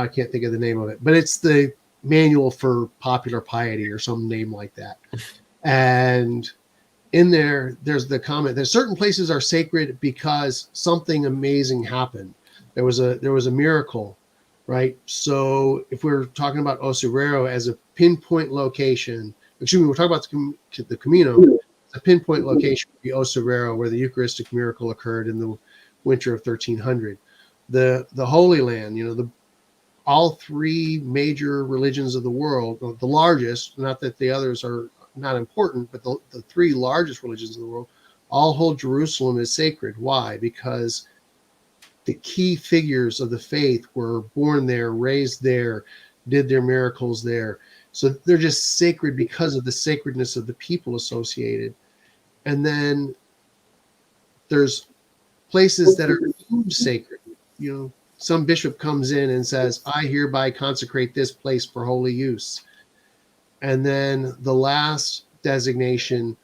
I can't think of the name of it, but it's the Manual for Popular Piety or some name like that. And in there's the comment that certain places are sacred because something amazing happened. There was a miracle, right? So if we're talking about Osorero as a pinpoint location, we're talking about the Camino, a pinpoint location would be Osorero, where the Eucharistic miracle occurred in the winter of 1300. The Holy Land, all three major religions of the world, the largest, not that the others are not important, but the three largest religions of the world all hold Jerusalem as sacred. Why? Because the key figures of the faith were born there, raised there, did their miracles there. So they're just sacred because of the sacredness of the people associated. And then there's places that are deemed sacred. Some bishop comes in and says, I hereby consecrate this place for holy use. And then the last designation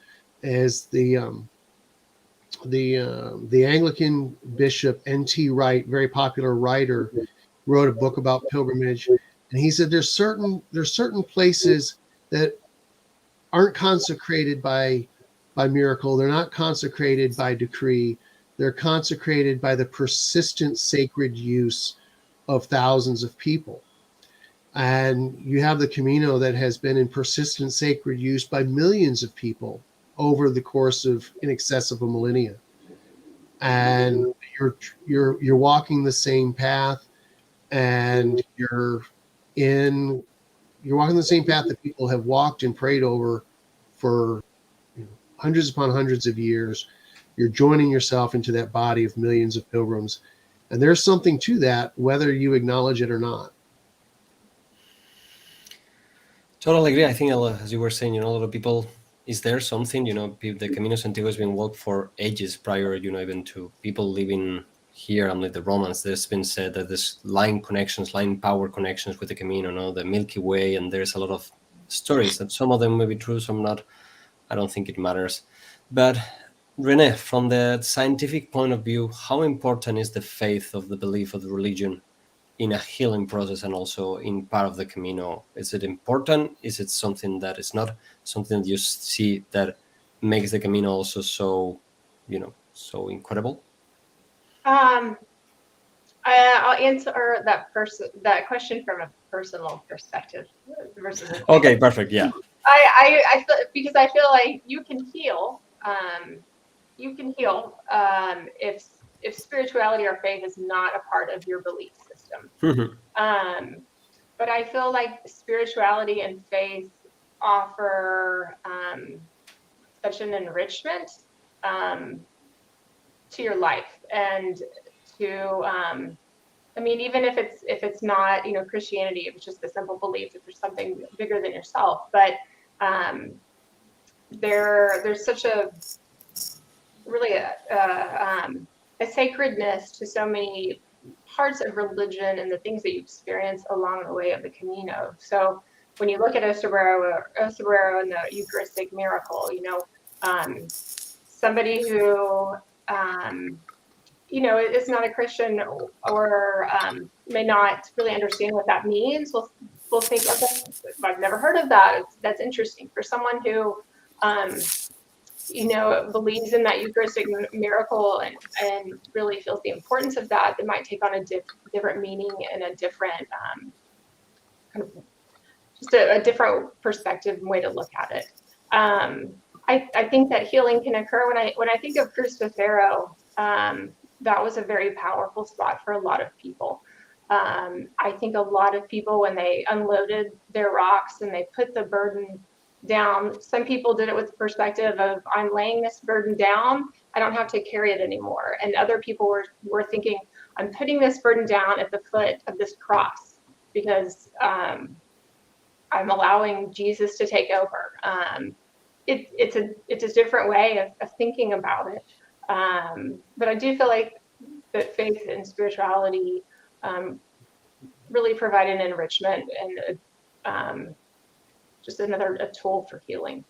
is the Anglican bishop N.T. Wright, very popular writer, wrote a book about pilgrimage, and he said there's certain places that aren't consecrated by miracle. They're not consecrated by decree. They're consecrated by the persistent sacred use of thousands of people. And you have the Camino that has been in persistent sacred use by millions of people over the course of in excess of a millennia. And you're walking the same path, and you're walking the same path that people have walked and prayed over for hundreds upon hundreds of years. You're joining yourself into that body of millions of pilgrims. And there's something to that, whether you acknowledge it or not. Totally agree. I think, as you were saying, a lot of people, is there something, the Camino de Santiago has been walked for ages prior, even to people living here, and like the Romans. There's been said that there's line power connections with the Camino, the Milky Way, and there's a lot of stories that some of them may be true, some not. I don't think it matters. But Renee, from the scientific point of view, how important is the faith of the belief of the religion in a healing process and also in part of the Camino? Is it important? Is it something that is not something that you see that makes the Camino also so, so incredible? I'll answer that question from a personal perspective versus. Okay, perfect. Yeah. I feel, because I feel like you can heal. If spirituality or faith is not a part of your belief system. But I feel like spirituality and faith offer such an enrichment to your life, and to even if it's not Christianity, if it's just a simple belief that there's something bigger than yourself, but there's such a really a sacredness to so many parts of religion and the things that you experience along the way of the Camino. So when you look at Osterbrero and the Eucharistic miracle, somebody who is not a Christian or may not really understand what that means will think, okay, I've never heard of that. That's interesting. For someone who believes in that Eucharistic miracle and really feels the importance of that, it might take on a different meaning and a different kind of just a different perspective and way to look at it. I think that healing can occur when I think of Cruz de Ferro. That was a very powerful spot for a lot of people. I think a lot of people, when they unloaded their rocks and they put the burden down, some people did it with the perspective of, I'm laying this burden down, I don't have to carry it anymore. And other people were thinking, I'm putting this burden down at the foot of this cross because I'm allowing Jesus to take over. It's a different way of thinking about it. But I do feel like that faith and spirituality really provide an enrichment and just a tool for healing.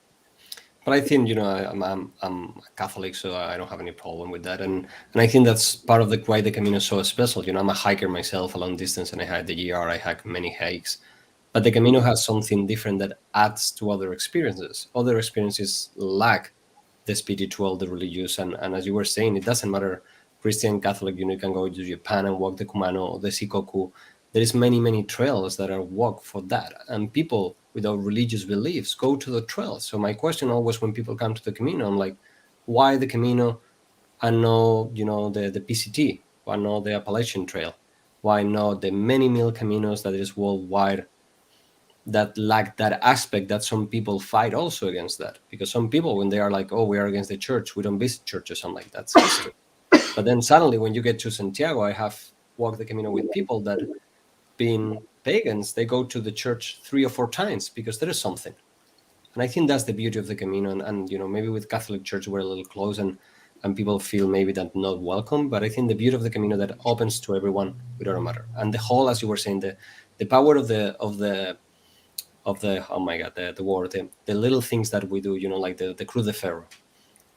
But I think, I'm a Catholic, so I don't have any problem with that. And I think that's part of why the Camino is so special. I'm a hiker myself, a long distance, and I hike the GR, I hike many hikes. But the Camino has something different that adds to other experiences. Other experiences lack the spiritual, the religious, and as you were saying, it doesn't matter Christian, Catholic, you can go to Japan and walk the Kumano or the Shikoku. There is many trails that are walked for that. And people without religious beliefs go to the trails. So my question always when people come to the Camino, I'm like, why the Camino and no, the PCT? Why not the Appalachian Trail? Why not the many mil Caminos that is worldwide that lack that aspect that some people fight also against that? Because some people, when they are like, oh, we are against the church, we don't visit churches, I'm like, that's history. But then suddenly when you get to Santiago, I have walked the Camino with people that being pagans, they go to the church 3 or 4 times because there is something. And I think that's the beauty of the Camino. And maybe with Catholic Church, we're a little close and people feel maybe that not welcome. But I think the beauty of the Camino that opens to everyone without a matter. And the whole, as you were saying, the power of of the, oh my God, the word, the little things that we do, you know, like the Cruz de Ferro,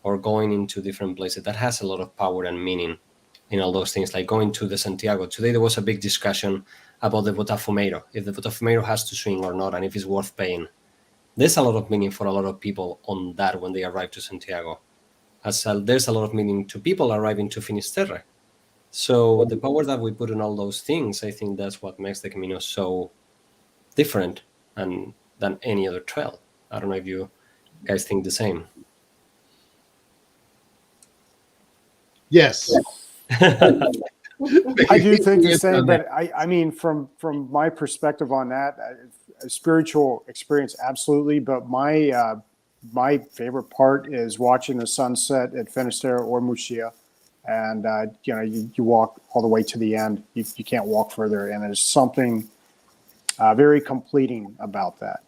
or going into different places, that has a lot of power and meaning in all those things, like going to the Santiago. Today there was a big discussion about the Botafumeiro, if the Botafumeiro has to swing or not, and if it's worth paying. There's a lot of meaning for a lot of people on that when they arrive to Santiago. There's a lot of meaning to people arriving to Finisterre. So the power that we put in all those things, I think that's what makes the Camino so different and than any other trail. I don't know if you guys think the same. Yes. I do think the same, but I mean, from my perspective on that, a spiritual experience, absolutely. But my favorite part is watching the sunset at Finisterre or Muxia, and you know, you walk all the way to the end. You can't walk further, and there's something very completing about that.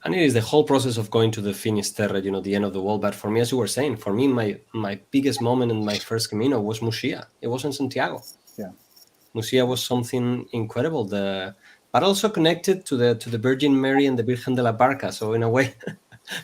And it is the whole process of going to the Finisterre, you know, the end of the world. But for me, as you were saying, for me, my biggest moment in my first Camino was Muxia. It wasn't Santiago. Yeah. Muxia was something incredible. But also connected to the Virgin Mary and the Virgen de la Barca. So in a way,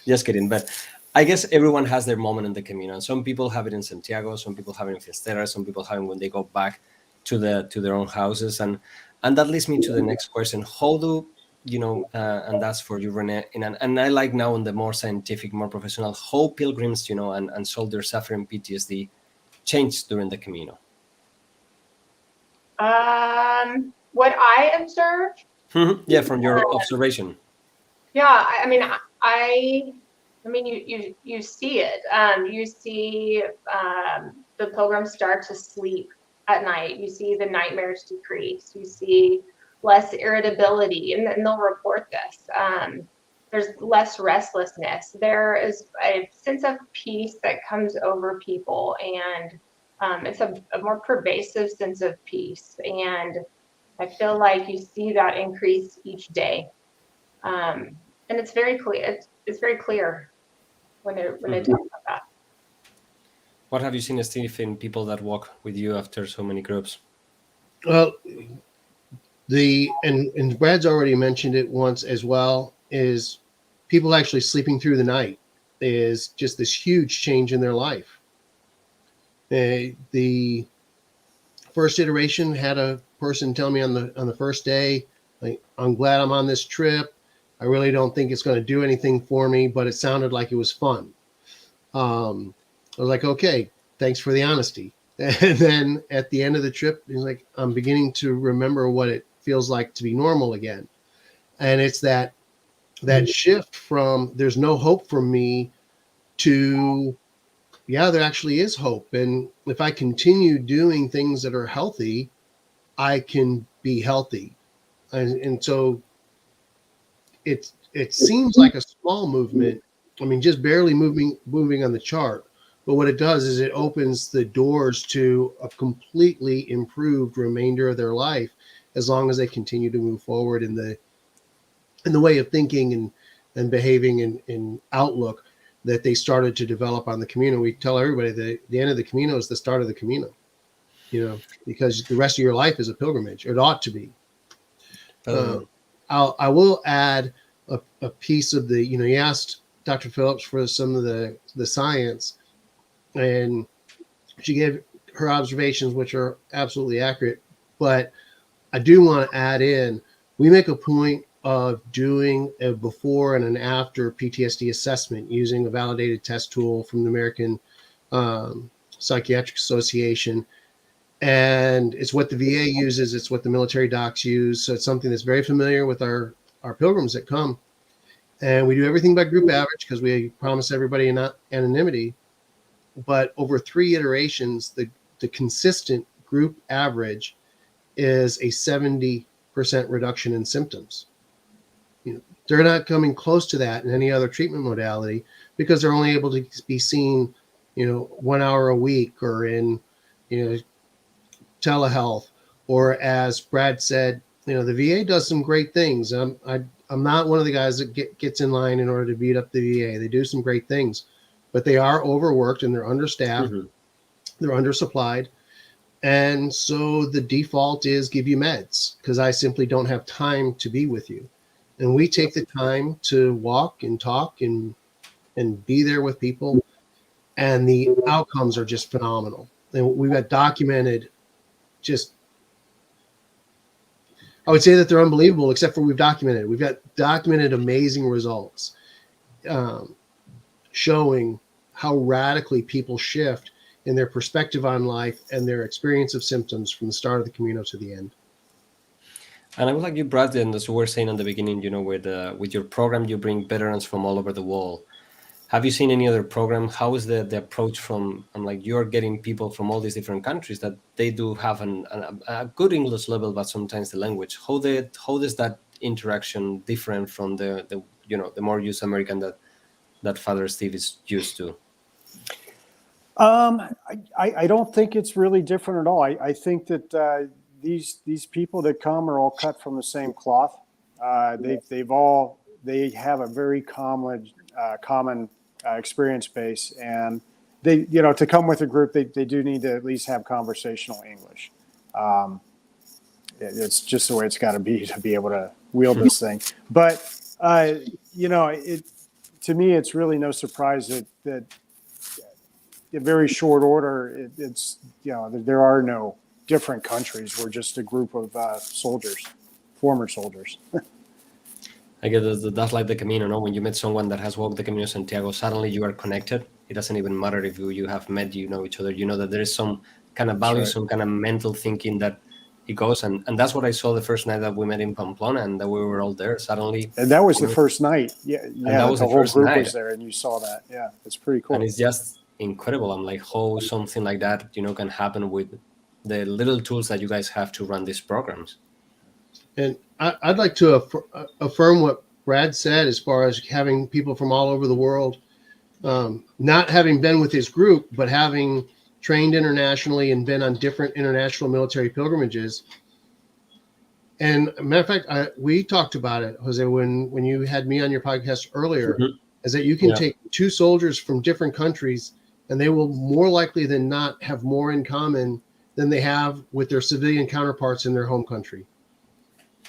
just kidding. But I guess everyone has their moment in the Camino. And some people have it in Santiago, some people have it in Finisterre, some people have it when they go back to their own houses. And that leads me to the next question. How do you know, and that's for you, Renee, and I like now on the more scientific, more professional, how pilgrims, you know, and soldiers suffering PTSD change during the Camino? What I observed? Yeah, from your observation. Yeah, I mean, you see it. You see the pilgrims start to sleep at night. You see the nightmares decrease. You see less irritability, and they'll report this. There's less restlessness. There is a sense of peace that comes over people, and it's a more pervasive sense of peace. And I feel like you see that increase each day, and it's very clear. It's very clear when they talk about that. What have you seen, Steve, in people that walk with you after so many groups? Well, and Brad's already mentioned it once as well, is people actually sleeping through the night is just this huge change in their life. The first iteration had a person tell me on the first day, like, I'm glad I'm on this trip. I really don't think it's going to do anything for me, but it sounded like it was fun. I was like, okay, thanks for the honesty. And then at the end of the trip, he's like, I'm beginning to remember what it feels like to be normal again. And it's that shift from there's no hope for me to, yeah, there actually is hope. And if I continue doing things that are healthy, I can be healthy. And so it seems like a small movement. I mean, just barely moving on the chart. But what it does is it opens the doors to a completely improved remainder of their life, as long as they continue to move forward in the way of thinking and behaving in outlook that they started to develop on the Camino. We tell everybody that the end of the Camino is the start of the Camino, you know, because the rest of your life is a pilgrimage. It ought to be. I will add a piece of the, you know, you asked Dr. Phillips for some of the science, and she gave her observations, which are absolutely accurate. But I do want to add in, we make a point of doing a before and an after PTSD assessment using a validated test tool from the American Psychiatric Association. And it's what the VA uses. It's what the military docs use. So it's something that's very familiar with our pilgrims that come. And we do everything by group average because we promise everybody anonymity. But over 3 iterations, the consistent group average is a 70% reduction in symptoms. You know, they're not coming close to that in any other treatment modality because they're only able to be seen, you know, 1 hour a week or in, you know, telehealth, or as Brad said, you know, the VA does some great things. I'm not one of the guys that gets in line in order to beat up the VA. They do some great things, but they are overworked and they're understaffed. Mm-hmm. They're undersupplied. And so the default is give you meds because I simply don't have time to be with you. and we take the time to walk and talk and be there with people, and the outcomes are just phenomenal. And we've got documented, just, I would say that they're unbelievable, except for we've got documented amazing results, showing how radically people shift in their perspective on life and their experience of symptoms from the start of the Camino to the end. And I would like you, Brad, and as you were saying in the beginning, with your program, you bring veterans from all over the world. Have you seen any other program? How is the approach from, you're getting people from all these different countries that they do have a good English level, but sometimes the language. How does that interaction different from the more used American that Father Steve is used to? I don't think it's really different at all. I think that these people that come are all cut from the same cloth. They have a very common experience base, and they, to come with a group, they do need to at least have conversational English. It's just the way it's got to be able to wield this thing. But to me, it's really no surprise that in very short order, there are no different countries. We're just a group of soldiers, former soldiers. I guess that's like the Camino, no? When you met someone that has walked the Camino de Santiago, suddenly you are connected. It doesn't even matter if you have met, each other. You know that there is some kind of value, some kind of mental thinking that it goes. And that's what I saw the first night that we met in Pamplona, and that we were all there suddenly. And that was the first night. Yeah, that was the whole group night. was there, and you saw that. Yeah, it's pretty cool. And it's just incredible. I'm like, how something like that, can happen with the little tools that you guys have to run these programs. And I'd like to affirm what Brad said as far as having people from all over the world, not having been with his group, but having trained internationally and been on different international military pilgrimages. And matter of fact, we talked about it, Jose, when you had me on your podcast earlier, is that you can take two soldiers from different countries, and they will more likely than not have more in common than they have with their civilian counterparts in their home country.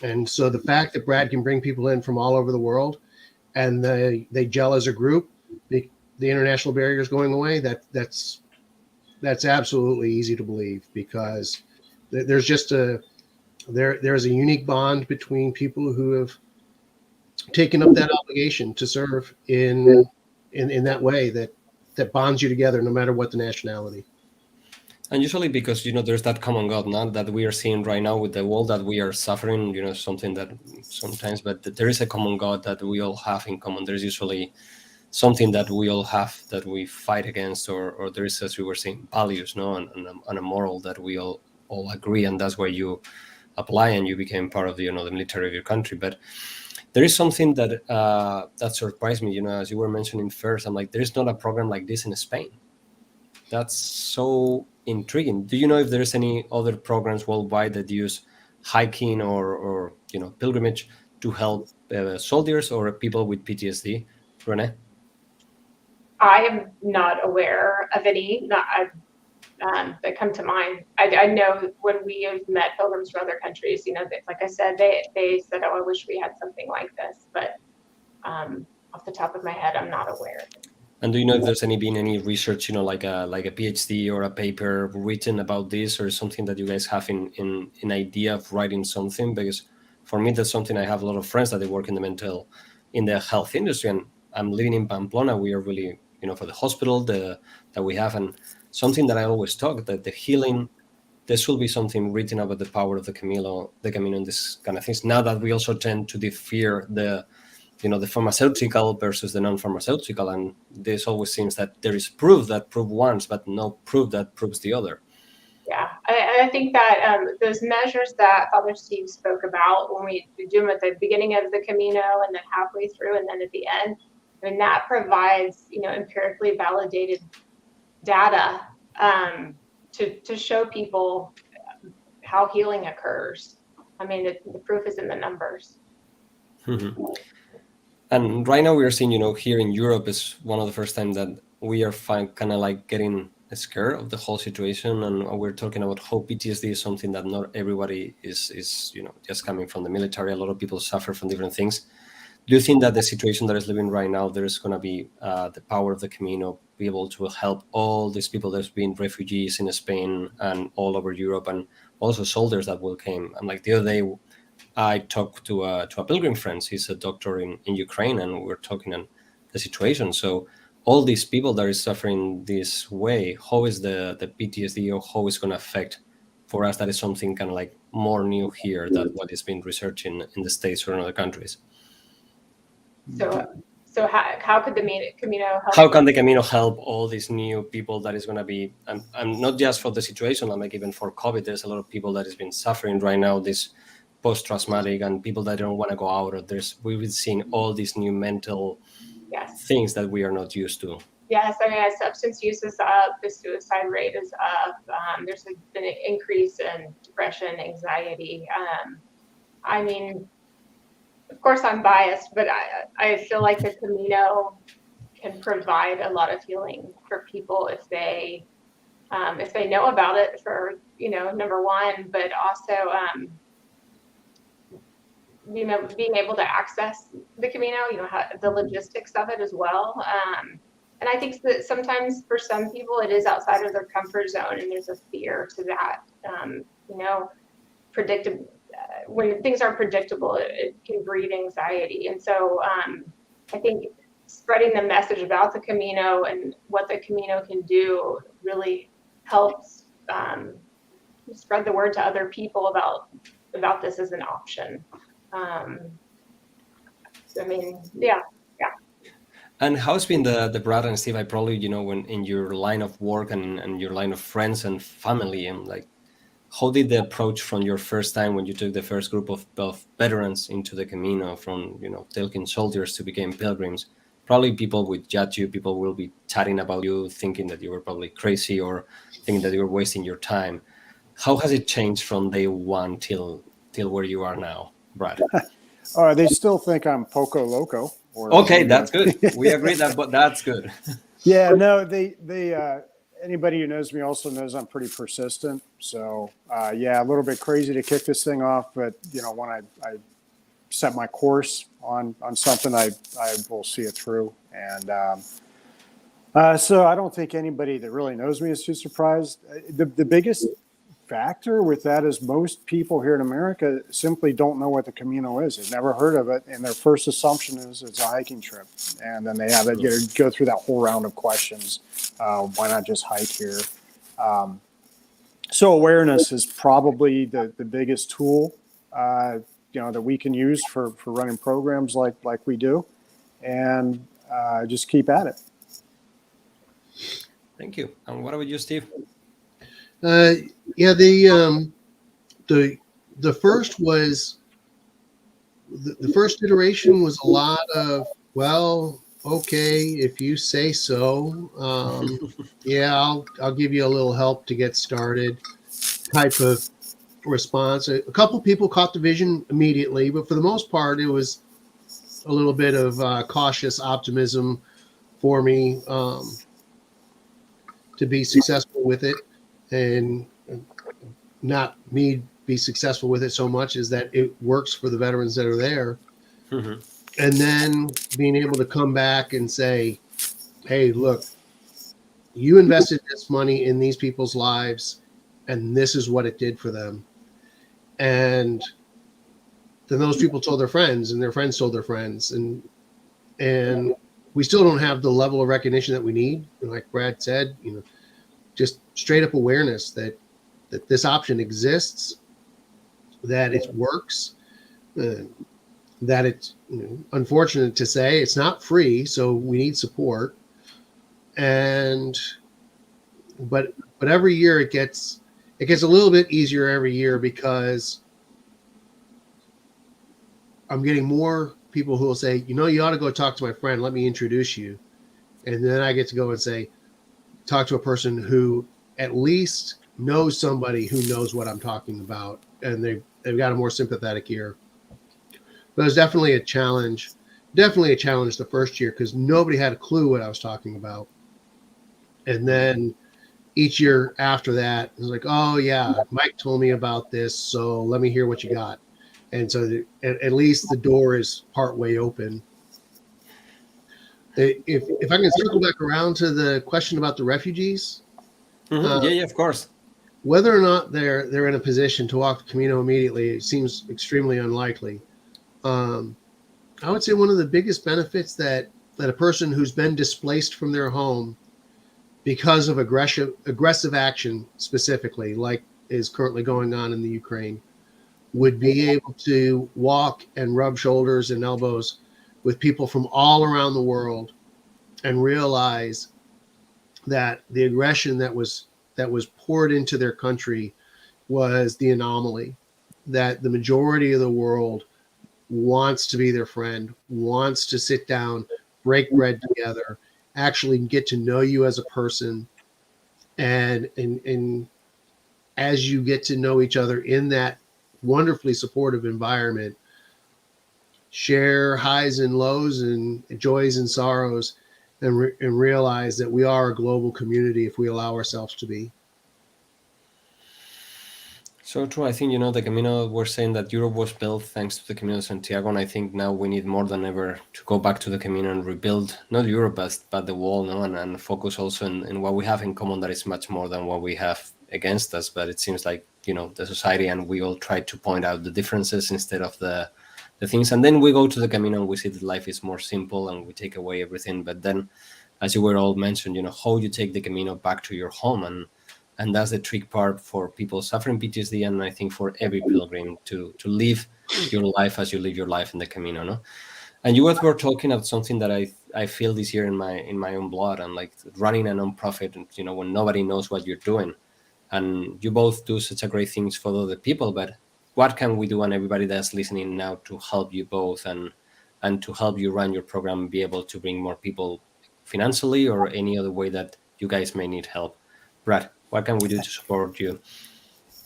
And so the fact that Brad can bring people in from all over the world and they gel as a group, the international barriers going away, that's absolutely easy to believe, because there's just there's a unique bond between people who have taken up that obligation to serve in that way that bonds you together no matter what the nationality. And usually because, there's that common God now that we are seeing right now with the world that we are suffering, something that sometimes, but there is a common God that we all have in common. There's usually something that we all have that we fight against, or there is, as we were saying, values, and a moral that we all agree, and that's where you apply and you became part of the military of your country. But there is something that surprised me, as you were mentioning first. I'm like, there is not a program like this in Spain. That's so intriguing. Do you know if there's any other programs worldwide that use hiking or pilgrimage to help soldiers or people with PTSD? Renee? I am not aware of any that come to mind. I know when we have met pilgrims from other countries, like I said, they said, "Oh, I wish we had something like this," but off the top of my head, I'm not aware. And do you know if there's been any research, like a PhD or a paper written about this, or something that you guys have in idea of writing something? Because for me, that's something. I have a lot of friends that they work in the health industry, and I'm living in Pamplona. We are really, for the hospital that we have, and something that I always talk, that the healing, there should be something written about the power of the Camino, and this kind of things. Now that we also tend to fear the pharmaceutical versus the non-pharmaceutical, and this always seems that there is proof that prove once, but no proof that proves the other. Yeah, I think that those measures that Father Steve spoke about when we do them at the beginning of the Camino and then halfway through and then at the end, that provides empirically validated data to show people how healing occurs. The proof is in the numbers. Mm-hmm. And right now we are seeing, here in Europe is one of the first times that we are kind of like getting scared of the whole situation, and we're talking about how PTSD is something that not everybody is just coming from the military. A lot of people suffer from different things. Do you think that the situation that is living right now, there's going to be the power of the Camino be able to help all these people that's been refugees in Spain and all over Europe, and also soldiers that will came? And like the other day, I talked to a pilgrim friend. He's a doctor in Ukraine, and we're talking on the situation. So all these people that is suffering this way, how is the PTSD, or how is going to affect for us? That is something kind of like more new here that what is being researched in the States or in other countries. So how could the Camino help? How can the Camino help all these new people that is going to be, and not just for the situation, like even for COVID, there's a lot of people that has been suffering right now, this post-traumatic, and people that don't want to go out. Or we've seen all these new mental things that we are not used to. Yes, I mean, as substance use is up, the suicide rate is up. There's been an increase in depression, anxiety. I mean, of course, I'm biased, but I feel like the Camino can provide a lot of healing for people if they know about it. For number one, but also being able to access the Camino, the logistics of it as well. And I think that sometimes for some people it is outside of their comfort zone, and there's a fear to that. Predictable. When things aren't predictable, it can breed anxiety. And so I think spreading the message about the Camino and what the Camino can do really helps spread the word to other people about this as an option. So I mean, yeah. And how's been the Brad and Steve? I probably, when in your line of work and your line of friends and family, and like, how did the approach from your first time when you took the first group of veterans into the Camino, from taking soldiers to become pilgrims? Probably people would judge you. People will be chatting about you, thinking that you were probably crazy or thinking that you were wasting your time. How has it changed from day one till where you are now, Brad? They still think I'm poco loco. Okay, that's good. We agree that, but that's good. Yeah, no, they anybody who knows me also knows I'm pretty persistent. So yeah, a little bit crazy to kick this thing off, but when I set my course on something, I will see it through. And so I don't think anybody that really knows me is too surprised. The biggest factor with that is most people here in America simply don't know what the Camino is. They've never heard of it, and their first assumption is it's a hiking trip. And then they have to go through that whole round of questions. Why not just hike here? So awareness is probably the biggest tool, that we can use for running programs like we do, and just keep at it. Thank you. And what about you, Steve? Yeah, the first was the first iteration was a lot of, well, okay, if you say so, yeah, I'll give you a little help to get started type of response. A couple people caught the vision immediately, but for the most part, it was a little bit of cautious optimism for me to be successful with it. And not me be successful with it so much as that it works for the veterans that are there. Mm-hmm. And then being able to come back and say, hey, look, you invested this money in these people's lives, and this is what it did for them. And then those people told their friends, and their friends told their friends. And we still don't have the level of recognition that we need. And like Brad said, just straight up awareness that this option exists, that it works, that it's unfortunate to say it's not free, so we need support. But every year it gets a little bit easier every year, because I'm getting more people who will say, you ought to go talk to my friend, let me introduce you. And then I get to go and say, talk to a person who at least knows somebody who knows what I'm talking about, and they've got a more sympathetic ear. But it was definitely a challenge the first year, because nobody had a clue what I was talking about. And then each year after that, it's like, oh yeah, Mike told me about this, so let me hear what you got. And so at least the door is partway open. If I can circle back around to the question about the refugees, Yeah, of course. whether or not they're in a position to walk the Camino immediately, it seems extremely unlikely. I would say one of the biggest benefits that a person who's been displaced from their home because of aggressive action, specifically, like is currently going on in the Ukraine, would be able to walk and rub shoulders and elbows with people from all around the world and realize that the aggression that was poured into their country was the anomaly, that the majority of the world wants to be their friend, wants to sit down, break bread together, actually get to know you as a person. And as you get to know each other in that wonderfully supportive environment, share highs and lows and joys and sorrows, and realize that we are a global community if we allow ourselves to be. So true. I think, the Camino, we're saying that Europe was built thanks to the Camino de Santiago. And I think now we need more than ever to go back to the Camino and rebuild, not Europe, but the wall, no? And focus also in what we have in common that is much more than what we have against us. But it seems like, the society and we all try to point out the differences instead of the things. And then we go to the Camino and we see that life is more simple and we take away everything. But then, as you were all mentioned, how you take the Camino back to your home. And that's the trick part for people suffering PTSD, and I think for every pilgrim to live your life as you live your life in the Camino, no? And you guys were talking about something that I feel this year in my own blood, and like running a nonprofit, and when nobody knows what you're doing, and you both do such a great things for other people. But what can we do, and everybody that's listening now, to help you both and to help you run your program, be able to bring more people financially or any other way that you guys may need help? Brad, what can we do to support you?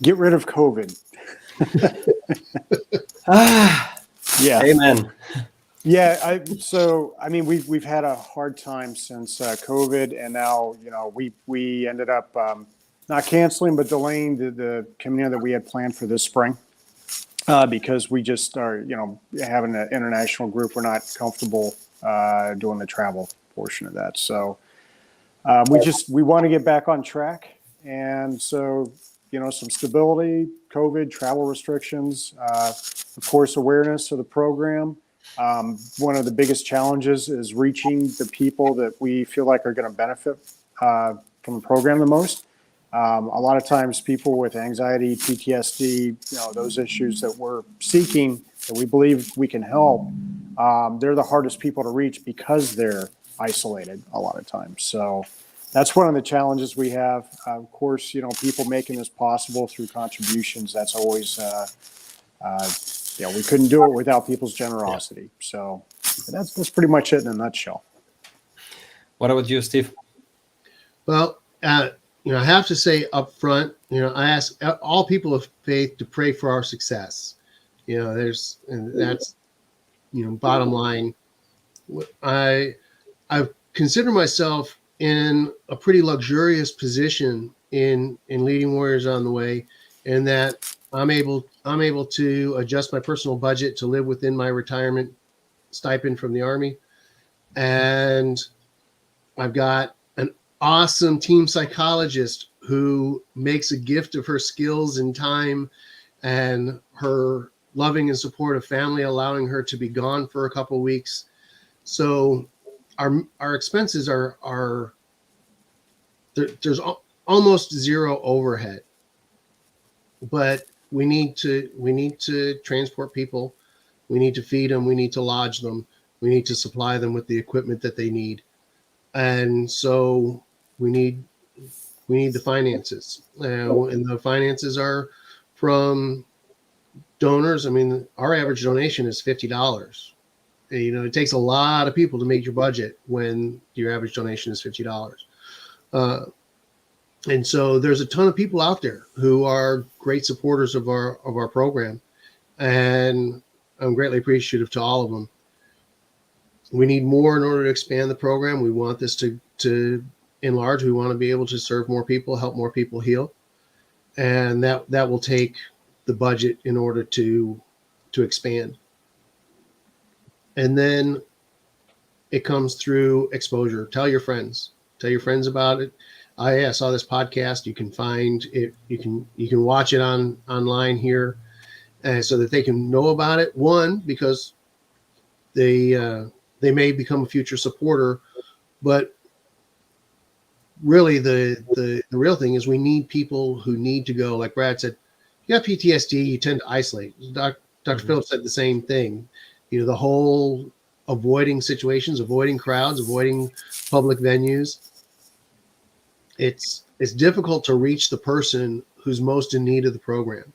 Get rid of COVID. Yeah. Amen. Yeah. We've had a hard time since COVID, and now, we ended up not canceling, but delaying the Camino that we had planned for this spring because we just are, having an international group. We're not comfortable doing the travel portion of that. So we want to get back on track. And so, some stability, COVID, travel restrictions, of course, awareness of the program. One of the biggest challenges is reaching the people that we feel like are going to benefit from the program the most. A lot of times people with anxiety, PTSD, those issues that we're seeking, that we believe we can help, they're the hardest people to reach because they're isolated a lot of times. So that's one of the challenges we have. Of course, people making this possible through contributions. That's always, we couldn't do it without people's generosity. Yeah. So that's pretty much it in a nutshell. What about you, Steve? Well, I have to say up front, I ask all people of faith to pray for our success. That's bottom line. I've considered myself in a pretty luxurious position in leading Warriors on the Way, and that I'm able to adjust my personal budget to live within my retirement stipend from the Army. And I've got an awesome team psychologist who makes a gift of her skills and time and her loving and supportive family, allowing her to be gone for a couple of weeks. So our expenses are there's almost zero overhead, but we need to transport people, we need to feed them, we need to lodge them, we need to supply them with the equipment that they need, and so we need the finances, and the finances are from donors. I mean, our average donation is $50. It takes a lot of people to make your budget when your average donation is $50. And so there's a ton of people out there who are great supporters of our program, and I'm greatly appreciative to all of them. We need more in order to expand the program. We want this to in large, we want to be able to serve more people, help more people heal. And that will take the budget in order to expand. And then it comes through exposure. Tell your friends about it. I saw this podcast. You can find it. You can watch it online here, so that they can know about it. One, because they may become a future supporter, but really the real thing is we need people who need to go. Like Brad said, you got PTSD, you tend to isolate. Dr. Phillips said the same thing. The whole avoiding situations, avoiding crowds, avoiding public venues. It's difficult to reach the person who's most in need of the program.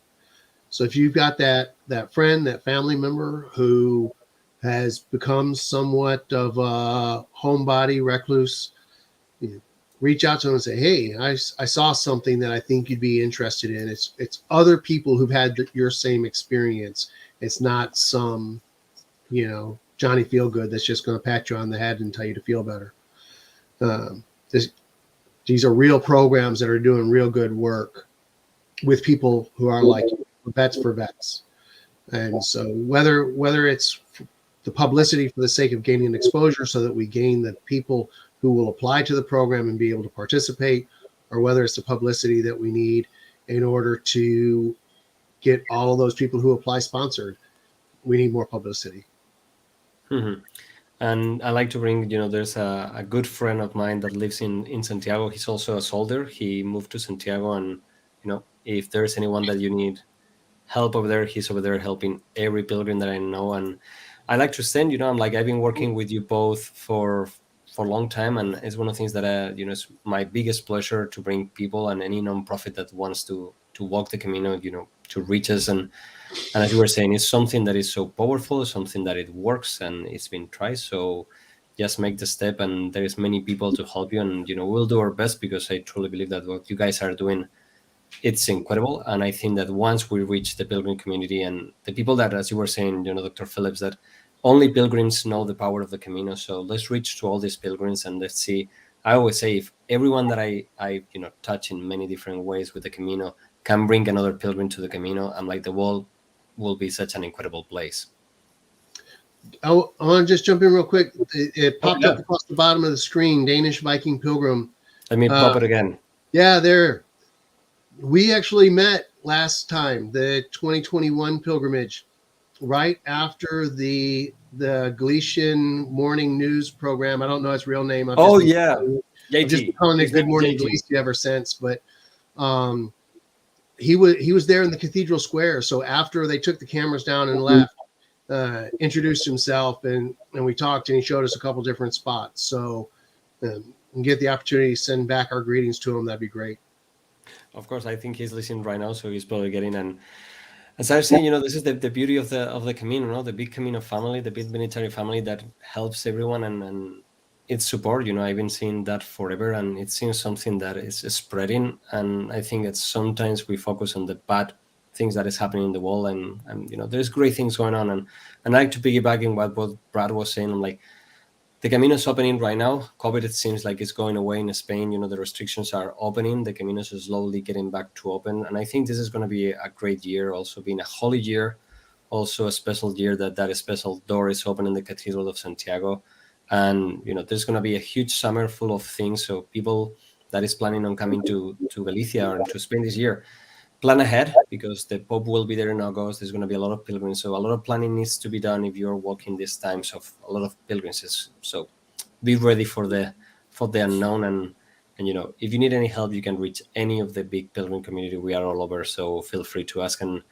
So if you've got that friend, that family member who has become somewhat of a homebody, recluse, reach out to them and say, hey, I saw something that I think you'd be interested in. It's other people who've had your same experience. It's not some, Johnny Feelgood that's just going to pat you on the head and tell you to feel better. These are real programs that are doing real good work with people who are like vets for vets. And so whether it's the publicity for the sake of gaining exposure so that we gain the people who will apply to the program and be able to participate, or whether it's the publicity that we need in order to get all of those people who apply sponsored, we need more publicity. Mm-hmm. And I like to bring, there's a good friend of mine that lives in Santiago. He's also a soldier. He moved to Santiago, and, if there's anyone that you need help over there, he's over there helping every pilgrim that I know. And I like to send, I've been working with you both for a long time, and it's one of the things that it's my biggest pleasure to bring people and any nonprofit that wants to walk the Camino, to reach us. And as you were saying, it's something that is so powerful, something that it works and it's been tried. So just make the step, and there is many people to help you, and we'll do our best, because I truly believe that what you guys are doing, it's incredible. And I think that once we reach the pilgrim community and the people that, as you were saying, Dr. Phillips, that only pilgrims know the power of the Camino. So let's reach to all these pilgrims, and let's see. I always say, if everyone that I touch in many different ways with the Camino can bring another pilgrim to the Camino, I'm like, the world will be such an incredible place. I want to just jump in real quick. It popped up across the bottom of the screen, Danish Viking Pilgrim. Let me pop it again. Yeah, there. We actually met last time, the 2021 pilgrimage, right after the Galician morning news program. I don't know its real name. JT. I've just been calling it Good Morning Galicia ever since. But he was there in the Cathedral Square. So after they took the cameras down and left, introduced himself, and we talked, and he showed us a couple different spots. So and get the opportunity to send back our greetings to him. That'd be great. Of course, I think he's listening right now, so he's probably getting. And as I was saying, this is the beauty of the Camino, the big Camino family, the big military family that helps everyone, and it's support. I've been seeing that forever, and it seems something that is spreading. And I think that sometimes we focus on the bad things that is happening in the world, and there's great things going on. And I like to piggyback in what Brad was saying. I'm like, the Camino is opening right now. COVID, it seems like it's going away in Spain. The restrictions are opening. The Camino is slowly getting back to open. And I think this is going to be a great year, also being a holy year, also a special year that special door is open in the Cathedral of Santiago. And, there's going to be a huge summer full of things. So people that is planning on coming to Galicia or to Spain this year, plan ahead, because the Pope will be there in August. There's going to be a lot of pilgrims. So a lot of planning needs to be done if you're walking these times of a lot of pilgrims. So be ready for the unknown. And if you need any help, you can reach any of the big pilgrim community. We are all over. So feel free to ask. And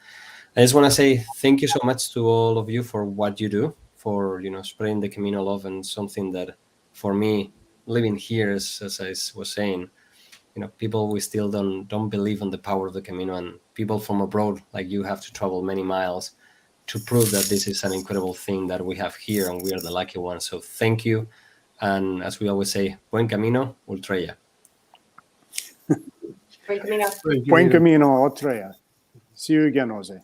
I just want to say thank you so much to all of you for what you do, for, spreading the Camino love, and something that for me, living here, as I was saying, people, we still don't believe in the power of the Camino, and people from abroad like you have to travel many miles to prove that this is an incredible thing that we have here, and we are the lucky ones. So thank you. And as we always say, buen camino, ultraya. Buen camino. Buen camino, ultraya. See you again, Jose.